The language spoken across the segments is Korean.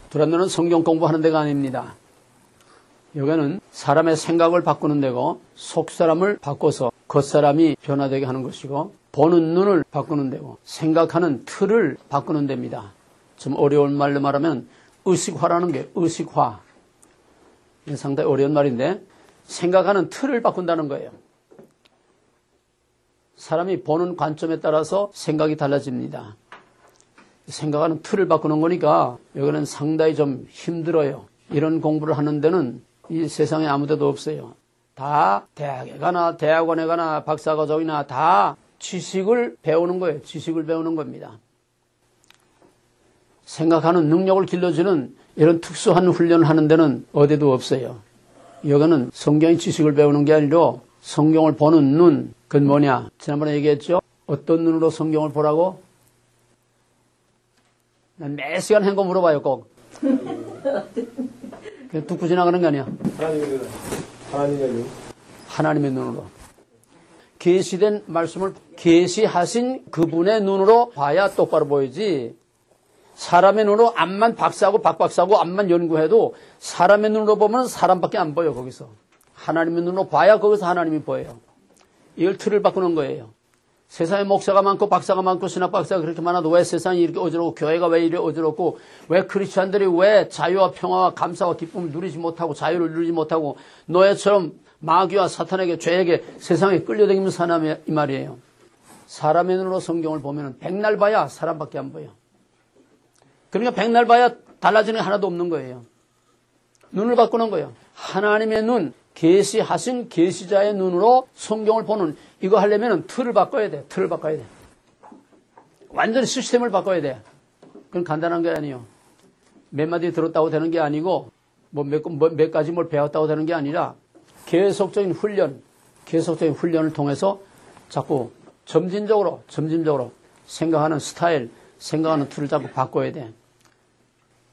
두란노는 성경 공부하는 데가 아닙니다. 여기는 사람의 생각을 바꾸는 데고 속사람을 바꿔서 겉사람이 변화되게 하는 것이고 보는 눈을 바꾸는 데고 생각하는 틀을 바꾸는 데입니다. 좀 어려운 말로 말하면 의식화라는 게 의식화. 상당히 어려운 말인데 생각하는 틀을 바꾼다는 거예요. 사람이 보는 관점에 따라서 생각이 달라집니다. 생각하는 틀을 바꾸는 거니까 여기는 상당히 좀 힘들어요. 이런 공부를 하는 데는 이 세상에 아무 데도 없어요. 다 대학에 가나 대학원에 가나 박사과정이나 다 지식을 배우는 거예요. 지식을 배우는 겁니다. 생각하는 능력을 길러주는 이런 특수한 훈련을 하는 데는 어디도 없어요. 여기는 성경의 지식을 배우는 게 아니라 성경을 보는 눈, 그건 뭐냐? 지난번에 얘기했죠? 어떤 눈으로 성경을 보라고? 난 매 시간 한 거 물어봐요, 꼭. 그냥 뚝고 지나가는 거 아니야? 하나님의 눈. 하나님의 눈으로. 계시된 말씀을 계시하신 그분의 눈으로 봐야 똑바로 보이지. 사람의 눈으로 앞만 박사하고 박박사하고 앞만 연구해도 사람의 눈으로 보면 사람밖에 안 보여, 거기서. 하나님의 눈으로 봐야 거기서 하나님이 보여요. 이걸 틀을 바꾸는 거예요. 세상에 목사가 많고 박사가 많고 신학 박사가 그렇게 많아도 왜 세상이 이렇게 어지럽고 교회가 왜 이렇게 어지럽고 왜 크리스찬들이 왜 자유와 평화와 감사와 기쁨을 누리지 못하고 자유를 누리지 못하고 노예처럼 마귀와 사탄에게 죄에게 세상에 끌려다니면서 사나 이 말이에요. 사람의 눈으로 성경을 보면 백날 봐야 사람밖에 안 보여. 그러니까 백날 봐야 달라지는 게 하나도 없는 거예요. 눈을 바꾸는 거예요. 하나님의 눈, 계시하신 계시자의 눈으로 성경을 보는 이거 하려면 틀을 바꿔야 돼. 틀을 바꿔야 돼. 완전히 시스템을 바꿔야 돼. 그건 간단한 게 아니에요. 몇 마디 들었다고 되는 게 아니고 몇 가지 뭘 배웠다고 되는 게 아니라 계속적인 훈련을 통해서 자꾸 점진적으로 생각하는 스타일, 생각하는 틀을 자꾸 바꿔야 돼.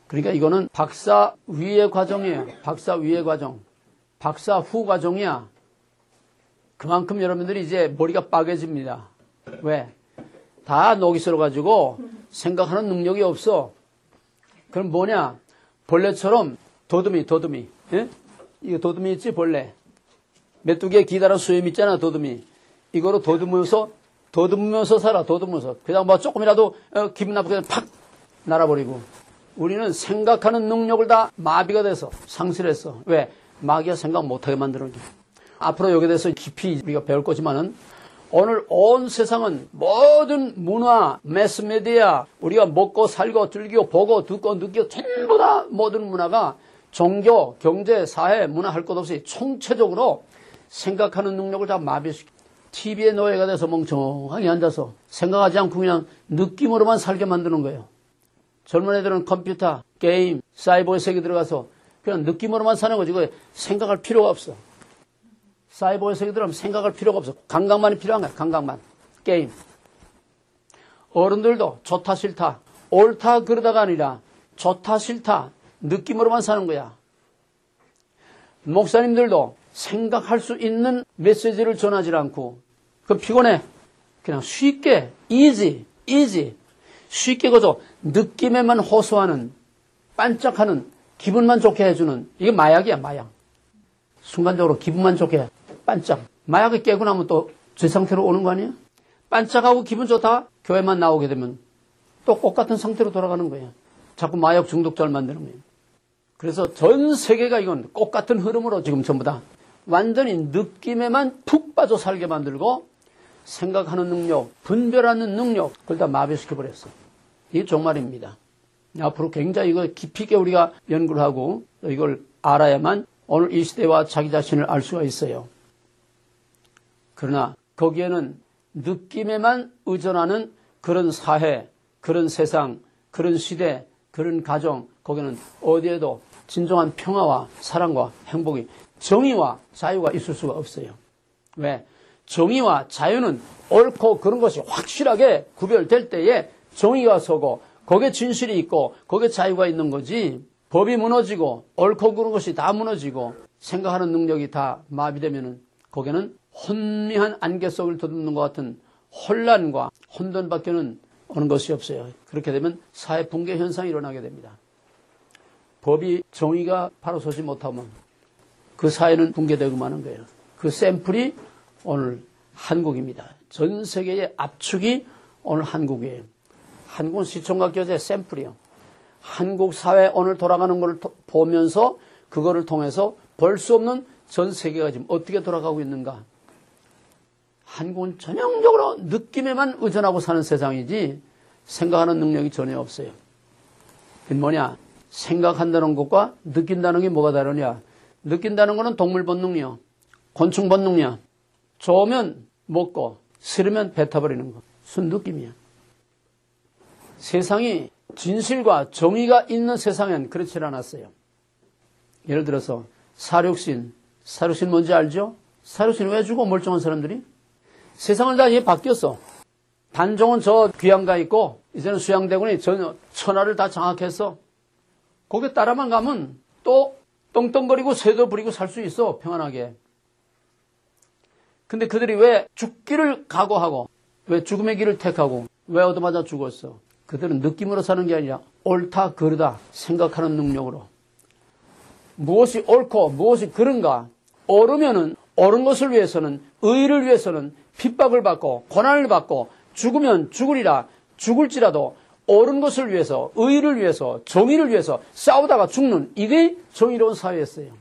그러니까 이거는 박사 위의 과정이에요. 박사 위의 과정. 박사 후 과정이야. 그만큼 여러분들이 이제 머리가 빠개집니다. 왜? 다 녹이 슬어가지고 생각하는 능력이 없어. 그럼 뭐냐? 벌레처럼 도드미. 예? 이거 도드미 있지, 벌레. 메뚜기에 기다란 수염 있잖아, 도드미. 이거로 더듬으면서 살아, 더듬으면서. 그냥 뭐 조금이라도 기분 나쁘게 팍 날아버리고. 우리는 생각하는 능력을 다 마비가 돼서 상실했어. 왜? 마귀가 생각 못하게 만드는 게. 앞으로 여기에 대해서 깊이 우리가 배울 거지만은 오늘 온 세상은 모든 문화, 매스메디아, 우리가 먹고 살고 즐기고 보고 듣고 느끼고 전부 다 모든 문화가 종교, 경제, 사회, 문화 할 것 없이 총체적으로 생각하는 능력을 다 마비시켜. TV에 노예가 돼서 멍청하게 앉아서 생각하지 않고 그냥 느낌으로만 살게 만드는 거예요. 젊은 애들은 컴퓨터, 게임, 사이버의 세계 들어가서 그냥 느낌으로만 사는 거지. 생각할 필요가 없어. 사이버의 세계 들어가면 생각할 필요가 없어. 감각만이 필요한 거야. 감각만. 게임. 어른들도 좋다 싫다. 옳다 그러다가 아니라 좋다 싫다. 느낌으로만 사는 거야. 목사님들도 생각할 수 있는 메시지를 전하지 않고 그 피곤해. 그냥 쉽게 easy. 쉽게 그저 느낌에만 호소하는 반짝하는 기분만 좋게 해주는 이게 마약이야. 마약. 순간적으로 기분만 좋게 반짝. 마약을 깨고 나면 또 제 상태로 오는 거 아니야? 반짝하고 기분 좋다 교회만 나오게 되면 또 똑같은 상태로 돌아가는 거야. 자꾸 마약 중독자를 만드는 거예요. 그래서 전 세계가 이건 똑같은 흐름으로 지금 전부 다 완전히 느낌에만 푹 빠져 살게 만들고 생각하는 능력, 분별하는 능력 그걸 다 마비시켜버렸어. 이게 종말입니다. 앞으로 굉장히 이거 깊이 있게 우리가 연구를 하고 이걸 알아야만 오늘 이 시대와 자기 자신을 알 수가 있어요. 그러나 거기에는 느낌에만 의존하는 그런 사회, 그런 세상, 그런 시대, 그런 가정 거기는 어디에도 진정한 평화와 사랑과 행복이 정의와 자유가 있을 수가 없어요. 왜? 정의와 자유는 옳고 그런 것이 확실하게 구별될 때에 정의가 서고 거기에 진실이 있고 거기에 자유가 있는 거지. 법이 무너지고 옳고 그런 것이 다 무너지고 생각하는 능력이 다 마비되면은 거기에는 혼미한 안개 속을 더듬는 것 같은 혼란과 혼돈밖에는 오는 것이 없어요. 그렇게 되면 사회 붕괴 현상이 일어나게 됩니다. 법이 정의가 바로 서지 못하면 그 사회는 붕괴되고 마는 거예요. 그 샘플이 오늘 한국입니다. 전 세계의 압축이 오늘 한국이에요. 한국은 시청각교재 샘플이요. 한국 사회 오늘 돌아가는 걸 보면서 그거를 통해서 볼 수 없는 전 세계가 지금 어떻게 돌아가고 있는가. 한국은 전형적으로 느낌에만 의존하고 사는 세상이지 생각하는 능력이 전혀 없어요. 그게 뭐냐? 생각한다는 것과 느낀다는 게 뭐가 다르냐? 느낀다는 것은 동물 본능이요. 곤충 본능이야. 좋으면 먹고 싫으면 뱉어버리는 거. 순 느낌이야. 세상이 진실과 정의가 있는 세상엔 그렇지 않았어요. 예를 들어서 사육신 뭔지 알죠? 사육신 왜 죽어? 멀쩡한 사람들이? 세상을 다 이제 바뀌었어. 단종은 저 귀양가 있고 이제는 수양대군이 천하를 다 장악해서 거기 따라만 가면 또 떵떵거리고 새도 부리고 살 수 있어. 평안하게. 근데 그들이 왜 죽기를 각오하고 왜 죽음의 길을 택하고 왜 얻어맞아 죽었어? 그들은 느낌으로 사는 게 아니라 옳다 그르다 생각하는 능력으로 무엇이 옳고 무엇이 그른가 옳으면은 옳은 것을 위해서는 의를 위해서는 핍박을 받고 고난을 받고 죽으면 죽으리라 죽을지라도 옳은 것을 위해서 의를 위해서 정의를 위해서 싸우다가 죽는 이게 정의로운 사회였어요.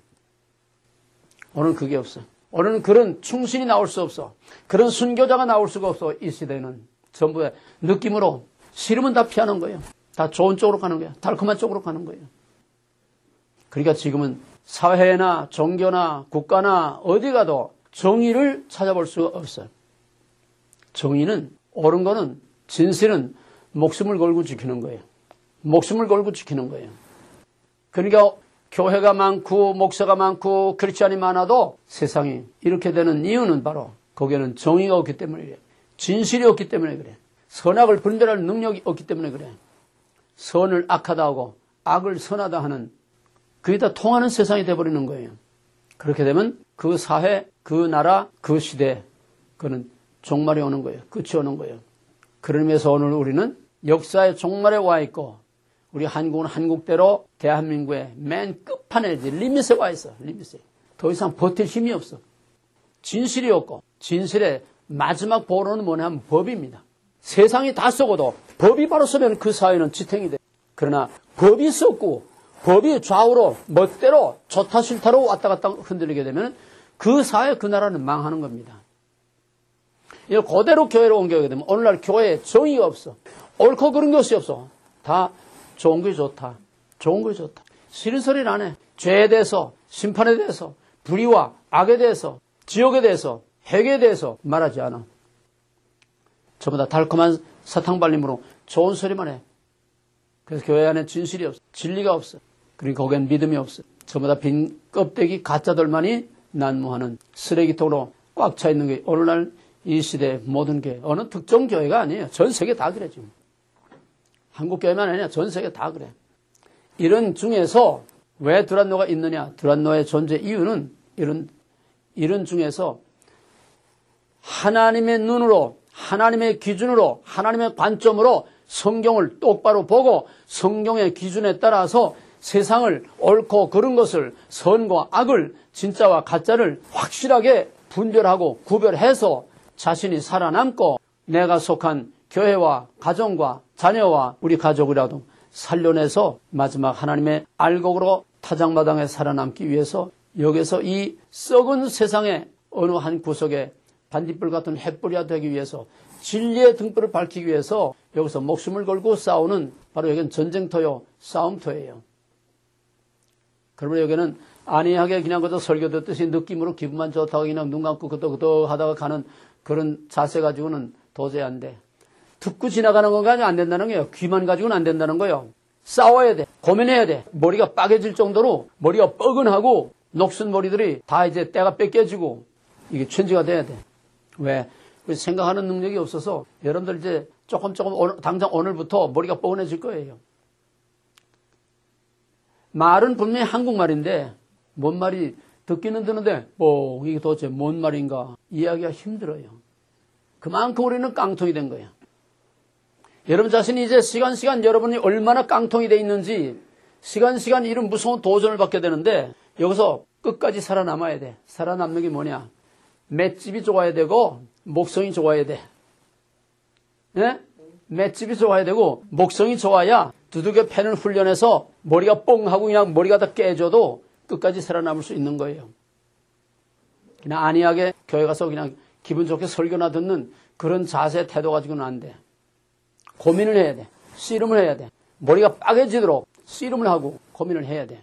오늘 그게 없어. 오늘은 그런 충신이 나올 수 없어. 그런 순교자가 나올 수가 없어. 이 시대는 전부 느낌으로 싫으면 다 피하는 거예요. 다 좋은 쪽으로 가는 거예요. 달콤한 쪽으로 가는 거예요. 그러니까 지금은 사회나 종교나 국가나 어디 가도 정의를 찾아볼 수가 없어요. 정의는 옳은 거는 진실은 목숨을 걸고 지키는 거예요. 목숨을 걸고 지키는 거예요. 그러니까 교회가 많고 목사가 많고 크리스찬이 많아도 세상이 이렇게 되는 이유는 바로 거기에는 정의가 없기 때문에 그래요. 진실이 없기 때문에 그래. 선악을 분별할 능력이 없기 때문에 그래. 선을 악하다 하고 악을 선하다 하는 그게 다 통하는 세상이 돼버리는 거예요. 그렇게 되면 그 사회, 그 나라, 그 시대 그는 종말이 오는 거예요. 끝이 오는 거예요. 그런 의미에서 오늘 우리는 역사의 종말에 와 있고 우리 한국은 한국대로 대한민국의 맨 끝판에 리밋에 와 있어. 리밋에. 더 이상 버틸 힘이 없어. 진실이 없고 진실의 마지막 보루는 뭐냐면 법입니다. 세상이 다 썩어도 법이 바로 서면 그 사회는 지탱이 돼. 그러나 법이 썩고 법이 좌우로 멋대로 좋다 싫다로 왔다 갔다 흔들리게 되면 그 사회 그 나라는 망하는 겁니다. 이걸 그대로 교회로 옮겨오게 되면 오늘날 교회에 정의가 없어. 옳고 그른 것이 없어. 다 좋은 게 좋다. 좋은 게 좋다. 싫은 소리는 안 해. 죄에 대해서, 심판에 대해서, 불의와 악에 대해서, 지옥에 대해서, 핵에 대해서 말하지 않아. 전부 다 달콤한 사탕발림으로 좋은 소리만 해. 그래서 교회 안에 진실이 없어. 진리가 없어. 그러니까 거기엔 믿음이 없어. 전부 다 빈 껍데기 가짜들만이 난무하는 쓰레기통으로 꽉 차 있는 게 오늘날 이 시대의 모든 게 어느 특정 교회가 아니에요. 전 세계 다 그래 지금. 한국 교회만 아니라 전 세계 다 그래. 이런 중에서 왜 두란노가 있느냐? 두란노의 존재 이유는 이런 중에서 하나님의 눈으로 하나님의 기준으로 하나님의 관점으로 성경을 똑바로 보고 성경의 기준에 따라서 세상을 옳고 그른 것을 선과 악을 진짜와 가짜를 확실하게 분별하고 구별해서 자신이 살아남고 내가 속한 교회와 가정과 자녀와 우리 가족이라도 살려내서 마지막 하나님의 알곡으로 타작마당에 살아남기 위해서 여기서 이 썩은 세상의 어느 한 구석에 반딧불 같은 햇불이 되기 위해서 진리의 등불을 밝히기 위해서 여기서 목숨을 걸고 싸우는 바로 여기는 전쟁터요 싸움터예요. 그러면 여기는 안이하게 그냥 그저 설교 듣듯이 느낌으로 기분만 좋다고 그냥 눈 감고 그떡그떡 하다가 가는 그런 자세 가지고는 도저히 안 돼. 듣고 지나가는 건 가지고 안 된다는 거예요. 귀만 가지고는 안 된다는 거예요. 싸워야 돼. 고민해야 돼. 머리가 빠개질 정도로 머리가 뻐근하고 녹슨 머리들이 다 이제 때가 뺏겨지고 이게 천지가 돼야 돼. 왜? 생각하는 능력이 없어서 여러분들 이제 조금 당장 오늘부터 머리가 뻐근해질 거예요. 말은 분명히 한국말인데 뭔 말이 듣기는 드는데 이게 도대체 뭔 말인가 이해하기가 힘들어요. 그만큼 우리는 깡통이 된 거예요. 여러분 자신이 이제 시간 여러분이 얼마나 깡통이 돼 있는지 시간 이런 무서운 도전을 받게 되는데 여기서 끝까지 살아남아야 돼. 살아남는 게 뭐냐? 맷집이 좋아야 되고 목성이 좋아야 돼. 네? 맷집이 좋아야 되고 목성이 좋아야 두들겨 패는 훈련해서 머리가 뻥 하고 그냥 머리가 다 깨져도 끝까지 살아남을 수 있는 거예요. 그냥 안이하게 교회 가서 그냥 기분 좋게 설교나 듣는 그런 자세 태도 가지고는 안 돼. 고민을 해야 돼. 씨름을 해야 돼. 머리가 빠개지도록 씨름을 하고 고민을 해야 돼.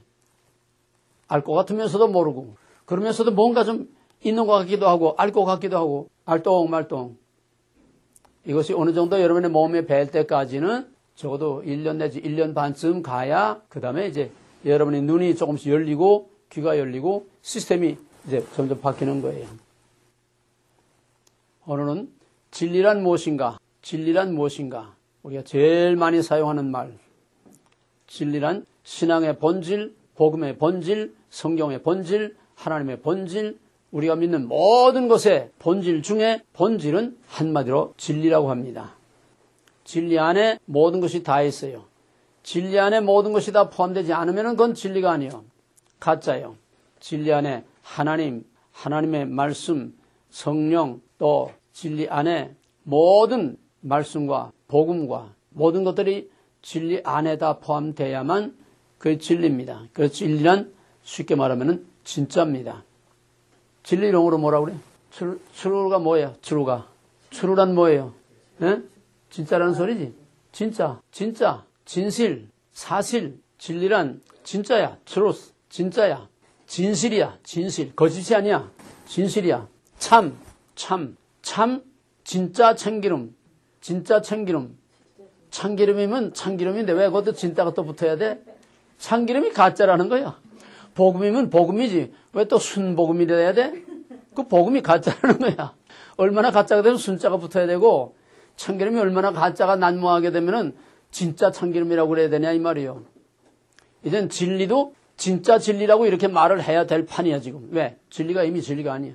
알 것 같으면서도 모르고 그러면서도 뭔가 좀 있는 것 같기도 하고 알 것 같기도 하고 알똥말똥. 이것이 어느 정도 여러분의 몸에 뵐 때까지는 적어도 1년 내지 1년 반쯤 가야 그 다음에 이제 여러분의 눈이 조금씩 열리고 귀가 열리고 시스템이 이제 점점 바뀌는 거예요. 오늘은 진리란 무엇인가? 진리란 무엇인가? 우리가 제일 많이 사용하는 말. 진리란 신앙의 본질, 복음의 본질, 성경의 본질, 하나님의 본질, 우리가 믿는 모든 것의 본질 중에 본질은 한마디로 진리라고 합니다. 진리 안에 모든 것이 다 있어요. 진리 안에 모든 것이 다 포함되지 않으면 그건 진리가 아니에요. 가짜예요. 진리 안에 하나님, 하나님의 말씀, 성령, 또 진리 안에 모든 말씀과 복음과 모든 것들이 진리 안에 다 포함되어야만 그게 진리입니다. 그래서 진리란 쉽게 말하면 진짜입니다. 진리 용어로 뭐라고 그래? tru가 뭐예요? tru란 뭐예요? 예? 진짜라는 소리지. 진짜, 진실, 사실, 진리란 진짜야. truth, 진짜야. 진실이야. 진실. 거짓이 아니야. 진실이야. 참, 진짜 참기름. 진짜 참기름. 참기름이면 참기름인데 왜 그것도 진짜가 또 붙어야 돼? 참기름이 가짜라는 거야. 복음이면 복음이지. 왜 또 순복음이 돼야 돼? 그 복음이 가짜라는 거야. 얼마나 가짜가 되면 순자가 붙어야 되고 참기름이 얼마나 가짜가 난무하게 되면은 진짜 참기름이라고 그래야 되냐 이 말이에요. 이젠 진리도 진짜 진리라고 이렇게 말을 해야 될 판이야 지금. 왜? 진리가 이미 진리가 아니야.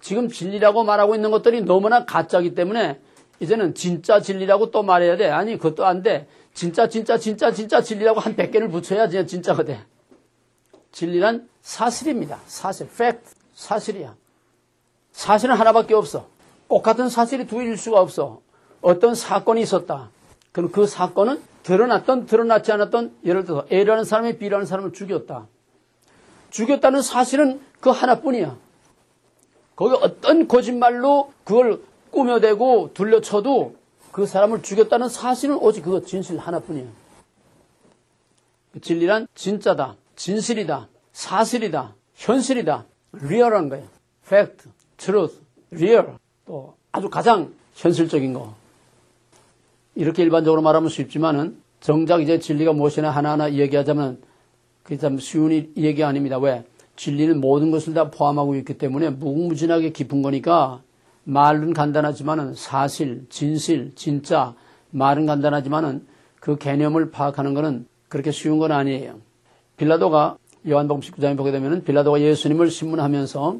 지금 진리라고 말하고 있는 것들이 너무나 가짜기 때문에 이제는 진짜 진리라고 또 말해야 돼. 아니 그것도 안 돼. 진짜 진리라고 한 100개를 붙여야 진짜가 돼. 진리란 사실입니다. 사실, fact, 사실이야. 사실은 하나밖에 없어. 똑같은 사실이 두일 수가 없어. 어떤 사건이 있었다. 그럼 그 사건은 드러났던 드러나지 않았던 예를 들어서 A라는 사람이 B라는 사람을 죽였다. 죽였다는 사실은 그 하나뿐이야. 거기 어떤 거짓말로 그걸 꾸며대고 둘러쳐도 그 사람을 죽였다는 사실은 오직 그거 진실 하나뿐이야. 진리란 진짜다, 진실이다, 사실이다, 현실이다, 리얼한 거예요. fact, truth, real. 또 아주 가장 현실적인 거. 이렇게 일반적으로 말하면 쉽지만은 정작 이제 진리가 무엇이나 하나하나 얘기하자면 그게 참 쉬운 얘기 아닙니다. 왜? 진리는 모든 것을 다 포함하고 있기 때문에 무궁무진하게 깊은 거니까 말은 간단하지만은 사실, 진실, 진짜 말은 간단하지만은 그 개념을 파악하는 것은 그렇게 쉬운 건 아니에요. 빌라도가 요한복음 19장에 보게 되면은 빌라도가 예수님을 신문하면서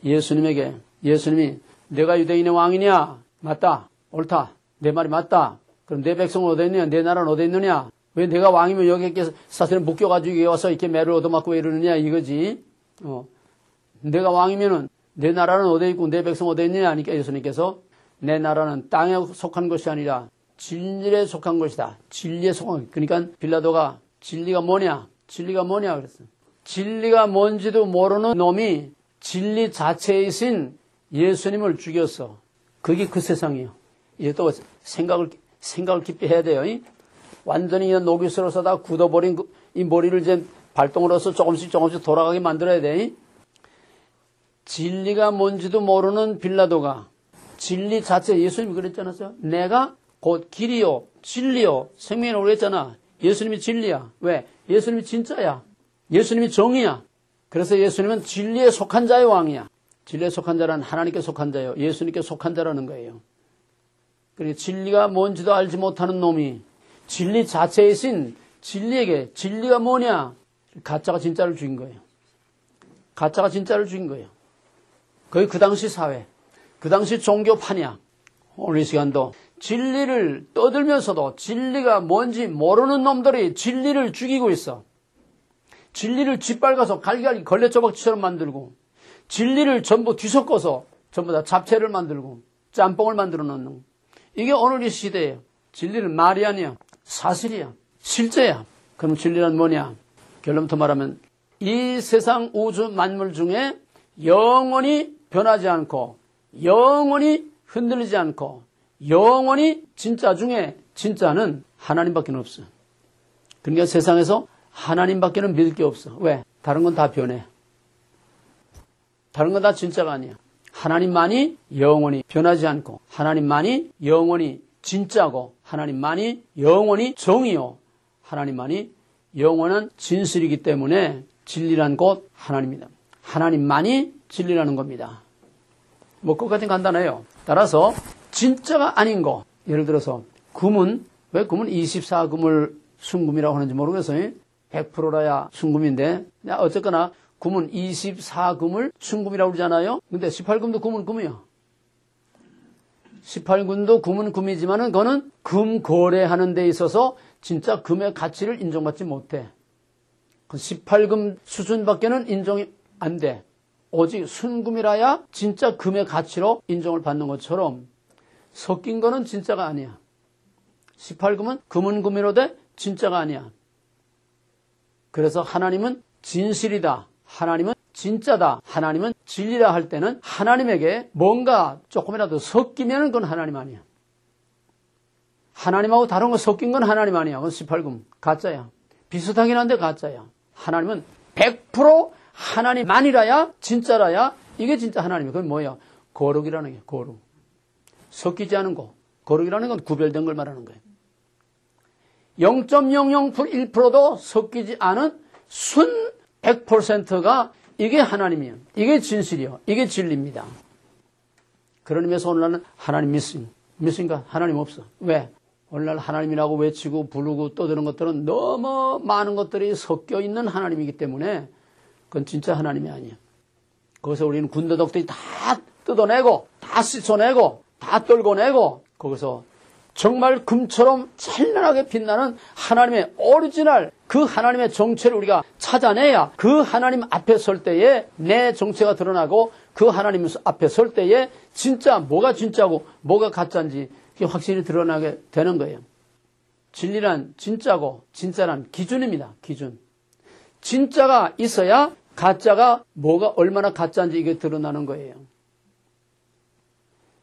예수님이 내가 유대인의 왕이냐? 맞다. 옳다. 내 말이 맞다. 그럼 내 백성은 어디 있느냐? 내 나라는 어디 있느냐? 왜 내가 왕이면 여기 이렇게 사슬에 묶여가지고 여기 와서 이렇게 매를 얻어맞고 이러느냐 이거지. 내가 왕이면은 내 나라는 어디 있고 내 백성 어디 있느냐 하니까 예수님께서 내 나라는 땅에 속한 것이 아니라 진리에 속한 것이다. 진리에 속한. 그러니까 빌라도가 진리가 뭐냐 그랬어. 진리가 뭔지도 모르는 놈이 진리 자체이신 예수님을 죽였어. 그게 그 세상이에요. 이제 또 생각을 깊이 해야 돼요. 완전히 그냥 녹이슬어서 다 굳어버린 이 머리를 이제 발동으로서 조금씩 돌아가게 만들어야 돼. 진리가 뭔지도 모르는 빌라도가 진리 자체, 예수님이 그랬잖아요. 내가 곧 길이요, 진리요, 생명이라고 그랬잖아. 예수님이 진리야. 왜? 예수님이 진짜야. 예수님이 정의야. 그래서 예수님은 진리에 속한 자의 왕이야. 진리에 속한 자란 하나님께 속한 자예요. 예수님께 속한 자라는 거예요. 그리고 진리가 뭔지도 알지 못하는 놈이 진리 자체이신 진리에게 진리가 뭐냐? 가짜가 진짜를 죽인 거예요. 가짜가 진짜를 죽인 거예요. 거의 그 당시 사회, 그 당시 종교 판약, 오늘 이 시간도 진리를 떠들면서도 진리가 뭔지 모르는 놈들이 진리를 죽이고 있어. 진리를 짓밟아서 갈갈이 걸레조각처럼 만들고 진리를 전부 뒤섞어서 전부 다 잡채를 만들고 짬뽕을 만들어 놓는, 이게 오늘 이 시대예요. 진리는 말이 아니야. 사실이야. 실제야. 그럼 진리는 뭐냐? 결론부터 말하면 이 세상 우주 만물 중에 영원히 변하지 않고 영원히 흔들리지 않고 영원히 진짜 중에 진짜는 하나님밖에 없어. 그러니까 세상에서 하나님밖에는 믿을 게 없어. 왜? 다른 건 다 변해. 다른 건 다 진짜가 아니야. 하나님만이 영원히 변하지 않고 하나님만이 영원히 진짜고 하나님만이 영원히 정의요 하나님만이 영원한 진실이기 때문에 진리란 곧 하나님입니다. 하나님만이 진리라는 겁니다. 뭐 끝까지 간단해요. 따라서 진짜가 아닌 거, 예를 들어서 금은, 왜 금은 24금을 순금이라고 하는지 모르겠어요. 100%라야 순금인데 어쨌거나 금은 24금을 순금이라고 그러잖아요. 근데 18금도 금은 금이야. 18금도 금은 금이지만은 그거는 금 거래하는 데 있어서 진짜 금의 가치를 인정받지 못해. 18금 수준밖에는 인정이 안 돼. 오직 순금이라야 진짜 금의 가치로 인정을 받는 것처럼 섞인 거는 진짜가 아니야. 18금은 금은 금이로 돼 진짜가 아니야. 그래서 하나님은 진실이다. 하나님은 진짜다. 하나님은 진리라 할 때는 하나님에게 뭔가 조금이라도 섞이면 그건 하나님 아니야. 하나님하고 다른 거 섞인 건 하나님 아니야. 그건 18금. 가짜야. 비슷하긴 한데 가짜야. 하나님은 100% 하나님만이라야 진짜라야 이게 진짜 하나님이야. 그건 뭐야? 거룩이라는 게 거룩. 섞이지 않은 거. 거룩이라는 건 구별된 걸 말하는 거예요. 0.001%도 섞이지 않은 순 100%가 이게 하나님이에요. 이게 진실이요. 이게 진리입니다. 그런 의미에서 오늘날은 하나님 믿습니까? 하나님 없어. 왜? 오늘날 하나님이라고 외치고 부르고 떠드는 것들은 너무 많은 것들이 섞여 있는 하나님이기 때문에 그건 진짜 하나님이 아니야. 거기서 우리는 군더더기들이 다 뜯어내고 다 씻어내고 다 떨궈내고 거기서 정말 금처럼 찬란하게 빛나는 하나님의 오리지널 그 하나님의 정체를 우리가 찾아내야 그 하나님 앞에 설 때에 내 정체가 드러나고 그 하나님 앞에 설 때에 진짜 뭐가 진짜고 뭐가 가짜인지 확실히 드러나게 되는 거예요. 진리란 진짜고 진짜란 기준입니다. 기준. 진짜가 있어야 가짜가 뭐가 얼마나 가짜인지 이게 드러나는 거예요.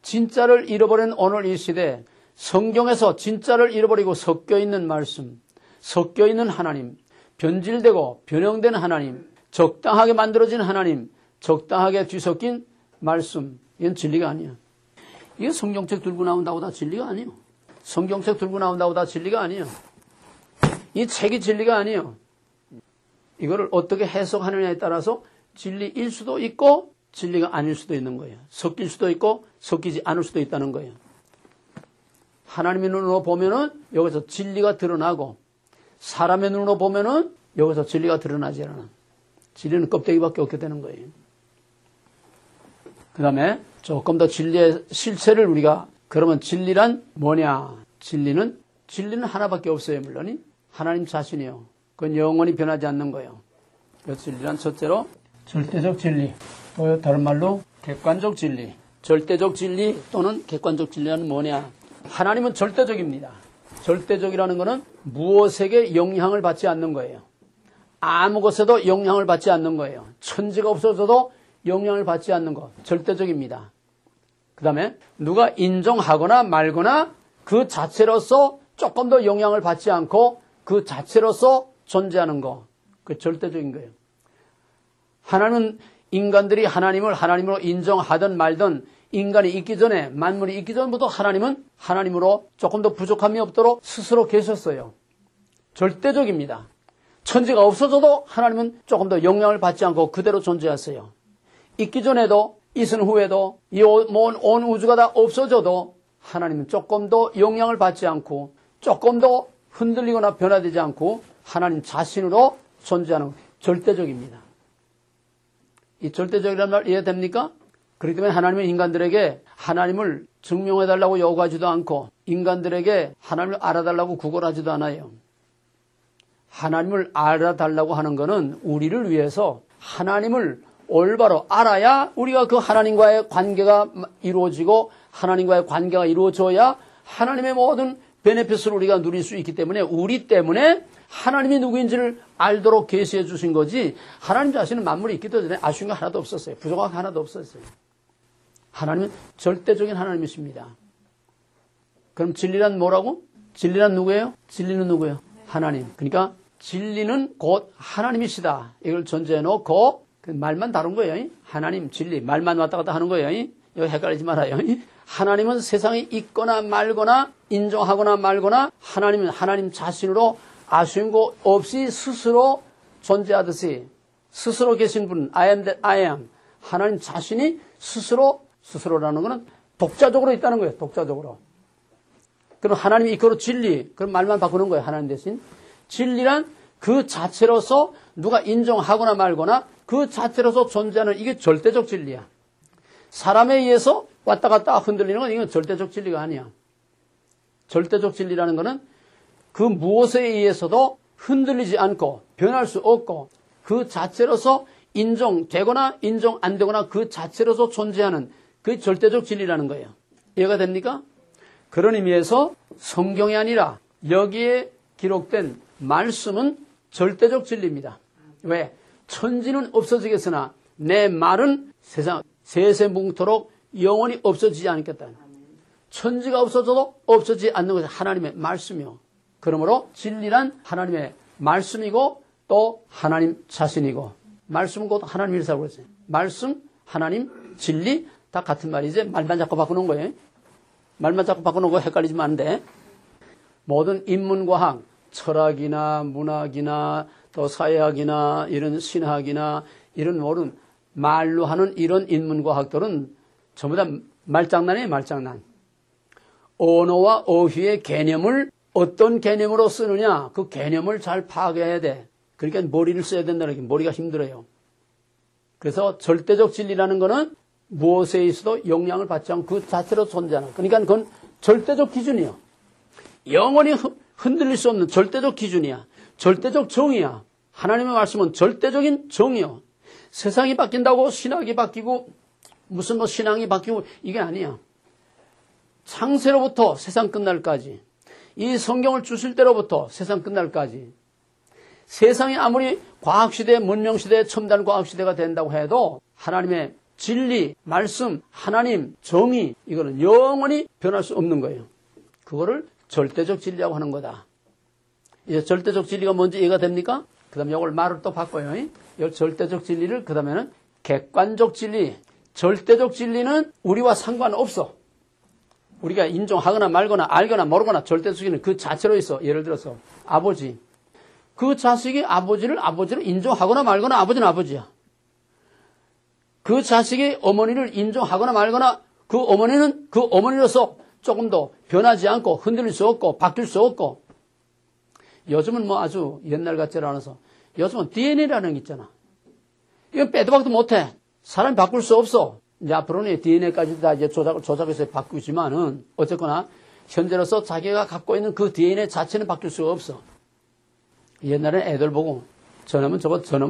진짜를 잃어버린 오늘 이 시대 성경에서 진짜를 잃어버리고 섞여있는 말씀, 섞여있는 하나님, 변질되고 변형된 하나님, 적당하게 만들어진 하나님, 적당하게 뒤섞인 말씀, 이건 진리가 아니야. 이게 성경책 들고 나온다고 다 진리가 아니에요. 성경책 들고 나온다고 다 진리가 아니에요. 이 책이 진리가 아니에요. 이거를 어떻게 해석하느냐에 따라서 진리일 수도 있고 진리가 아닐 수도 있는 거예요. 섞일 수도 있고 섞이지 않을 수도 있다는 거예요. 하나님의 눈으로 보면은 여기서 진리가 드러나고 사람의 눈으로 보면은 여기서 진리가 드러나지 않아. 진리는 껍데기밖에 없게 되는 거예요. 그 다음에 조금 더 진리의 실체를 우리가 그러면 진리란 뭐냐? 진리는 하나밖에 없어요. 물론이 하나님 자신이요. 그건 영원히 변하지 않는 거예요. 그 진리란 첫째로 절대적 진리, 또 다른 말로 객관적 진리. 절대적 진리 또는 객관적 진리는 뭐냐? 하나님은 절대적입니다. 절대적이라는 것은 무엇에게 영향을 받지 않는 거예요. 아무 것에도 영향을 받지 않는 거예요. 천지가 없어져도 영향을 받지 않는 것. 절대적입니다. 그 다음에 누가 인정하거나 말거나 그 자체로서 조금 더 영향을 받지 않고 그 자체로서 존재하는 것. 그 절대적인 거예요. 하나님은 인간들이 하나님을 하나님으로 인정하든 말든 인간이 있기 전에 만물이 있기 전부터 하나님은 하나님으로 조금 더 부족함이 없도록 스스로 계셨어요. 절대적입니다. 천지가 없어져도 하나님은 조금 더 영향을 받지 않고 그대로 존재하세요. 있기 전에도 있은 후에도 이 온 우주가 다 없어져도 하나님은 조금 더 영향을 받지 않고 조금 더 흔들리거나 변화되지 않고 하나님 자신으로 존재하는 절대적입니다. 이 절대적이라는 말 이해됩니까? 그렇기 때문에 하나님은 인간들에게 하나님을 증명해달라고 요구하지도 않고 인간들에게 하나님을 알아달라고 구걸하지도 않아요. 하나님을 알아달라고 하는 것은 우리를 위해서 하나님을 올바로 알아야 우리가 그 하나님과의 관계가 이루어지고 하나님과의 관계가 이루어져야 하나님의 모든 베네핏을 우리가 누릴 수 있기 때문에 우리 때문에 하나님이 누구인지를 알도록 계시해 주신 거지 하나님 자신은 만물이 있기 전에 아쉬운 거 하나도 없었어요. 부족한 거 하나도 없었어요. 하나님은 절대적인 하나님이십니다. 그럼 진리란 뭐라고? 진리란 누구예요? 진리는 누구예요? 하나님. 그러니까 진리는 곧 하나님이시다. 이걸 전제해 놓고 말만 다른 거예요. 하나님, 진리. 말만 왔다 갔다 하는 거예요. 이거 헷갈리지 말아요. 하나님은 세상에 있거나 말거나 인정하거나 말거나 하나님은 하나님 자신으로 아쉬운 거 없이 스스로 존재하듯이 스스로 계신 분 I am that I am 하나님 자신이 스스로라는 것은 독자적으로 있다는 거예요. 독자적으로. 그럼 하나님이 이끌어 진리. 그럼 말만 바꾸는 거예요. 하나님 대신. 진리란 그 자체로서 누가 인정하거나 말거나 그 자체로서 존재하는 이게 절대적 진리야. 사람에 의해서 왔다 갔다 흔들리는 건 이건 절대적 진리가 아니야. 절대적 진리라는 것은 그 무엇에 의해서도 흔들리지 않고 변할 수 없고 그 자체로서 인정되거나 인정 안 되거나 그 자체로서 존재하는 그 절대적 진리라는 거예요. 이해가 됩니까? 그런 의미에서 성경이 아니라 여기에 기록된 말씀은 절대적 진리입니다. 왜? 천지는 없어지겠으나 내 말은 세상 세세뭉토록 영원히 없어지지 않겠다. 천지가 없어져도 없어지지 않는 것이 하나님의 말씀이요. 그러므로 진리란 하나님의 말씀이고 또 하나님 자신이고 말씀은 곧 하나님이라고 그랬어요. 말씀, 하나님, 진리 다 같은 말이지 말만 자꾸 바꾸는 거예요. 말만 자꾸 바꾸는 거 헷갈리지면 안 돼. 모든 인문과학, 철학이나 문학이나 또 사회학이나 이런 신학이나 이런 모든 말로 하는 이런 인문과학들은 전부 다 말장난이에요. 말장난. 언어와 어휘의 개념을 어떤 개념으로 쓰느냐 그 개념을 잘 파악해야 돼. 그러니까 머리를 써야 된다는 게 머리가 힘들어요. 그래서 절대적 진리라는 거는 무엇에 있어도 영향을 받지 않고 그 자체로 존재하는 그러니까 그건 절대적 기준이요. 영원히 흔들릴 수 없는 절대적 기준이야. 절대적 정의야. 하나님의 말씀은 절대적인 정의요. 세상이 바뀐다고 신학이 바뀌고 무슨 뭐 신앙이 바뀌고 이게 아니야. 창세로부터 세상 끝날까지 이 성경을 주실 때로부터 세상 끝날까지 세상이 아무리 과학시대, 문명시대, 첨단 과학시대가 된다고 해도 하나님의 진리, 말씀, 하나님, 정의 이거는 영원히 변할 수 없는 거예요. 그거를 절대적 진리라고 하는 거다. 이제 절대적 진리가 뭔지 이해가 됩니까? 그 다음에 이걸 말을 또 바꿔요. 이 절대적 진리를 그 다음에는 객관적 진리. 절대적 진리는 우리와 상관없어. 우리가 인정하거나 말거나 알거나 모르거나 절대적 진리는 그 자체로 있어. 예를 들어서 아버지. 그 자식이 아버지를 인정하거나 말거나 아버지는 아버지야. 그 자식이 어머니를 인정하거나 말거나 그 어머니는 그 어머니로서 조금 더 변하지 않고 흔들릴 수 없고 바뀔 수 없고 요즘은 뭐 아주 옛날 같지 않아서 요즘은 DNA라는 게 있잖아. 이건 빼도 박도 못해. 사람이 바꿀 수 없어. 이제 앞으로는 DNA까지 다 이제 조작해서 바꾸지만은 어쨌거나 현재로서 자기가 갖고 있는 그 DNA 자체는 바뀔 수가 없어. 옛날에 애들 보고 저놈은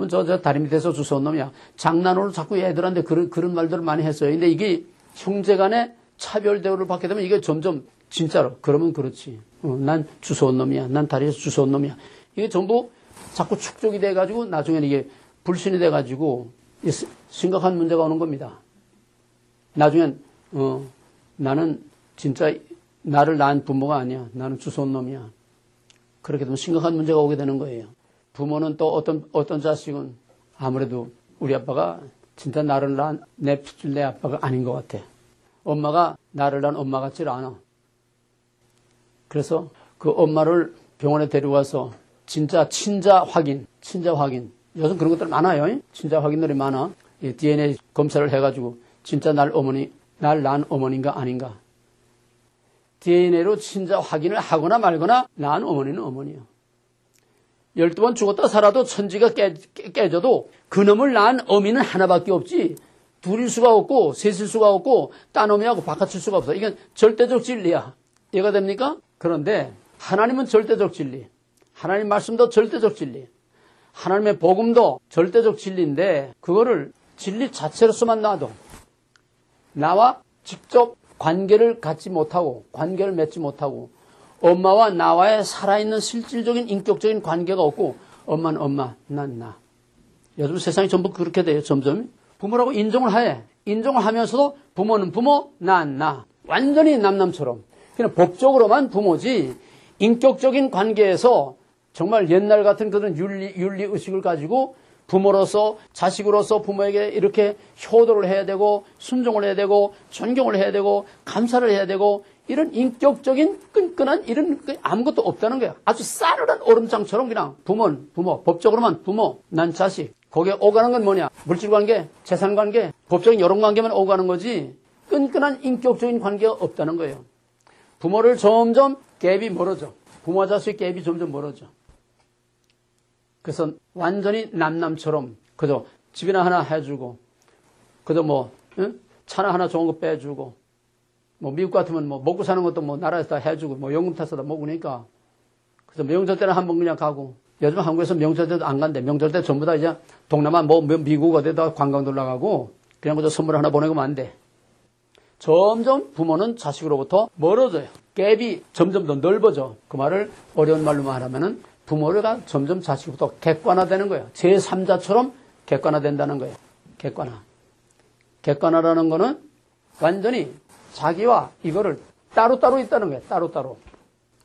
저 다리 밑에서 주워온 놈이야. 장난으로 자꾸 애들한테 그런 말들을 많이 했어요. 근데 이게 형제 간에 차별 대우를 받게 되면 이게 점점 진짜로 그러면 그렇지. 난 주워온 놈이야. 난 다리에서 주워온 놈이야. 이게 전부 자꾸 축적이 돼가지고 나중에는 이게 불신이 돼가지고 심각한 문제가 오는 겁니다. 나중엔 나는 진짜 나를 낳은 부모가 아니야. 나는 주워온 놈이야. 그렇게 되면 심각한 문제가 오게 되는 거예요. 부모는 또 어떤 자식은 아무래도 우리 아빠가 진짜 나를 낳은 내 아빠가 아닌 것 같아. 엄마가 나를 낳은 엄마 같질 않아. 그래서 그 엄마를 병원에 데려와서 진짜 친자 확인. 요즘 그런 것들 많아요. 친자 확인들이 많아. DNA 검사를 해가지고 진짜 날 낳은 어머니인가 아닌가. DNA로 친자 확인을 하거나 말거나 낳은 어머니는 어머니야. 12번 죽었다 살아도 천지가 깨져도 그놈을 낳은 어미는 하나밖에 없지 둘일 수가 없고 셋일 수가 없고 따놈이하고 바꿔칠 수가 없어. 이건 절대적 진리야. 이해가 됩니까? 그런데 하나님은 절대적 진리, 하나님 말씀도 절대적 진리, 하나님의 복음도 절대적 진리인데 그거를 진리 자체로서만 놔도 나와 직접 관계를 갖지 못하고 관계를 맺지 못하고 엄마와 나와의 살아있는 실질적인 인격적인 관계가 없고 엄마는 엄마, 난 나. 요즘 세상이 전부 그렇게 돼요. 점점 부모라고 인정을 해. 인정을 하면서도 부모는 부모, 난 나. 완전히 남남처럼. 그냥 법적으로만 부모지 인격적인 관계에서 정말 옛날 같은 그런 윤리의식을 가지고 부모로서 자식으로서 부모에게 이렇게 효도를 해야 되고 순종을 해야 되고 존경을 해야 되고 감사를 해야 되고 이런 인격적인 끈끈한 이런 아무것도 없다는 거야. 아주 싸늘한 얼음장처럼 그냥 부모는 부모, 법적으로만 부모, 난 자식. 거기에 오가는 건 뭐냐? 물질관계, 재산관계, 법적인 여론 관계만 오가는 거지 끈끈한 인격적인 관계가 없다는 거예요. 부모를 점점 갭이 멀어져. 부모와 자식 갭이 점점 멀어져. 그래서 완전히 남남처럼 그저 집이나 하나 해주고 그저 뭐 차나 하나 좋은 거 빼주고 뭐 미국 같으면 뭐 먹고 사는 것도 뭐 나라에서 다 해주고 뭐 연금 타서 다 먹으니까 그래서 명절 때는 한번 그냥 가고 요즘 한국에서 명절 때도 안 간대. 명절 때 전부 다 이제 동남아 뭐 미국 어디다 관광도 나가고 그냥 그저 선물 하나 보내고 안 돼. 점점 부모는 자식으로부터 멀어져요. 갭이 점점 더 넓어져. 그 말을 어려운 말로 말하면은 부모가 점점 자식부터 객관화되는 거예요. 제3자처럼 객관화된다는 거예요. 객관화. 객관화라는 거는 완전히 자기와 이거를 따로따로 있다는 거예요. 따로따로.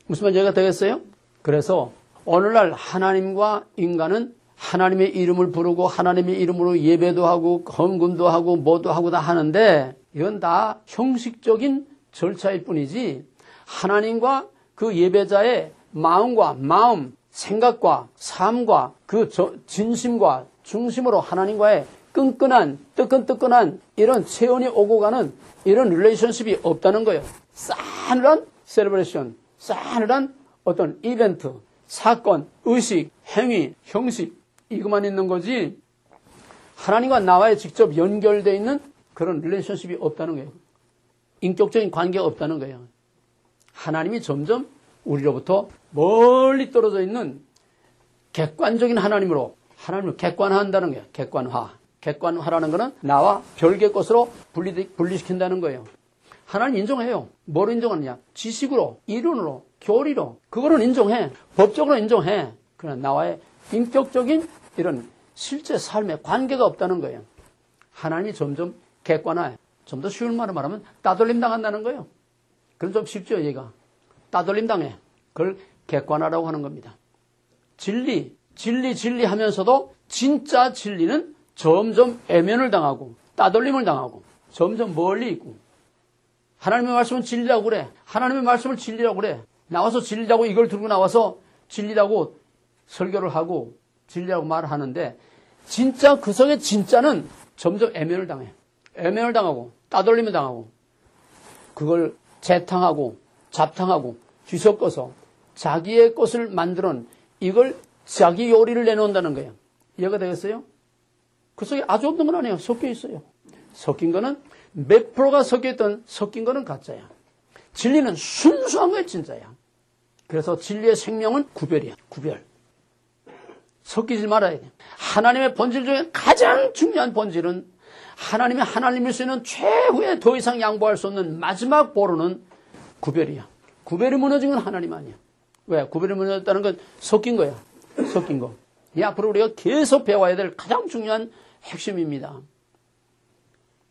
무슨 말인지 이해가 되겠어요? 그래서 오늘날 하나님과 인간은 하나님의 이름을 부르고 하나님의 이름으로 예배도 하고 헌금도 하고 뭐도 하고 다 하는데 이건 다 형식적인 절차일 뿐이지 하나님과 그 예배자의 마음과 마음, 생각과 삶과 그 진심과 중심으로 하나님과의 끈끈한 뜨끈뜨끈한 이런 체온이 오고 가는 이런 릴레이션십이 없다는 거예요. 싸늘한 셀러브레이션, 싸늘한 어떤 이벤트, 사건, 의식, 행위, 형식 이것만 있는 거지 하나님과 나와의 직접 연결되어 있는 그런 릴레이션십이 없다는 거예요. 인격적인 관계가 없다는 거예요. 하나님이 점점 우리로부터 멀리 떨어져 있는 객관적인 하나님으로 하나님을 객관화한다는 거예요. 객관화. 객관화라는 거는 나와 별개의 것으로 분리시킨다는 거예요. 하나님 인정해요. 뭐로 인정하느냐? 지식으로, 이론으로, 교리로. 그거는 인정해. 법적으로 인정해. 그러나 나와의 인격적인 이런 실제 삶의 관계가 없다는 거예요. 하나님이 점점 객관화해. 좀 더 쉬운 말로 말하면 따돌림 당한다는 거예요. 그럼 좀 쉽죠, 얘가. 따돌림 당해. 그걸 객관화라고 하는 겁니다. 진리 하면서도 진짜 진리는 점점 애면을 당하고 따돌림을 당하고 점점 멀리 있고 하나님의 말씀은 진리라고 그래. 하나님의 말씀을 진리라고 그래. 나와서 진리라고 이걸 들고 나와서 진리라고 설교를 하고 진리라고 말을 하는데 진짜 그 속의 진짜는 점점 애면을 당해. 애면을 당하고 따돌림을 당하고 그걸 재탕하고 잡탕하고 뒤섞어서 자기의 것을 만드는 이걸 자기 요리를 내놓는다는 거예요. 이해가 되겠어요? 그 속에 아주 없는 건 아니에요. 섞여 있어요. 섞인 거는 몇 프로가 섞여있던 섞인 거는 가짜야. 진리는 순수한 거예요. 진짜야. 그래서 진리의 생명은 구별이야. 구별. 섞이지 말아야 돼. 하나님의 본질 중에 가장 중요한 본질은 하나님일 수 있는 최후의 더 이상 양보할 수 없는 마지막 보루는 구별이야. 구별이 무너진 건 하나님 아니야. 왜? 구별이 무너졌다는 건 섞인 거야. 섞인 거. 이 앞으로 우리가 계속 배워야 될 가장 중요한 핵심입니다.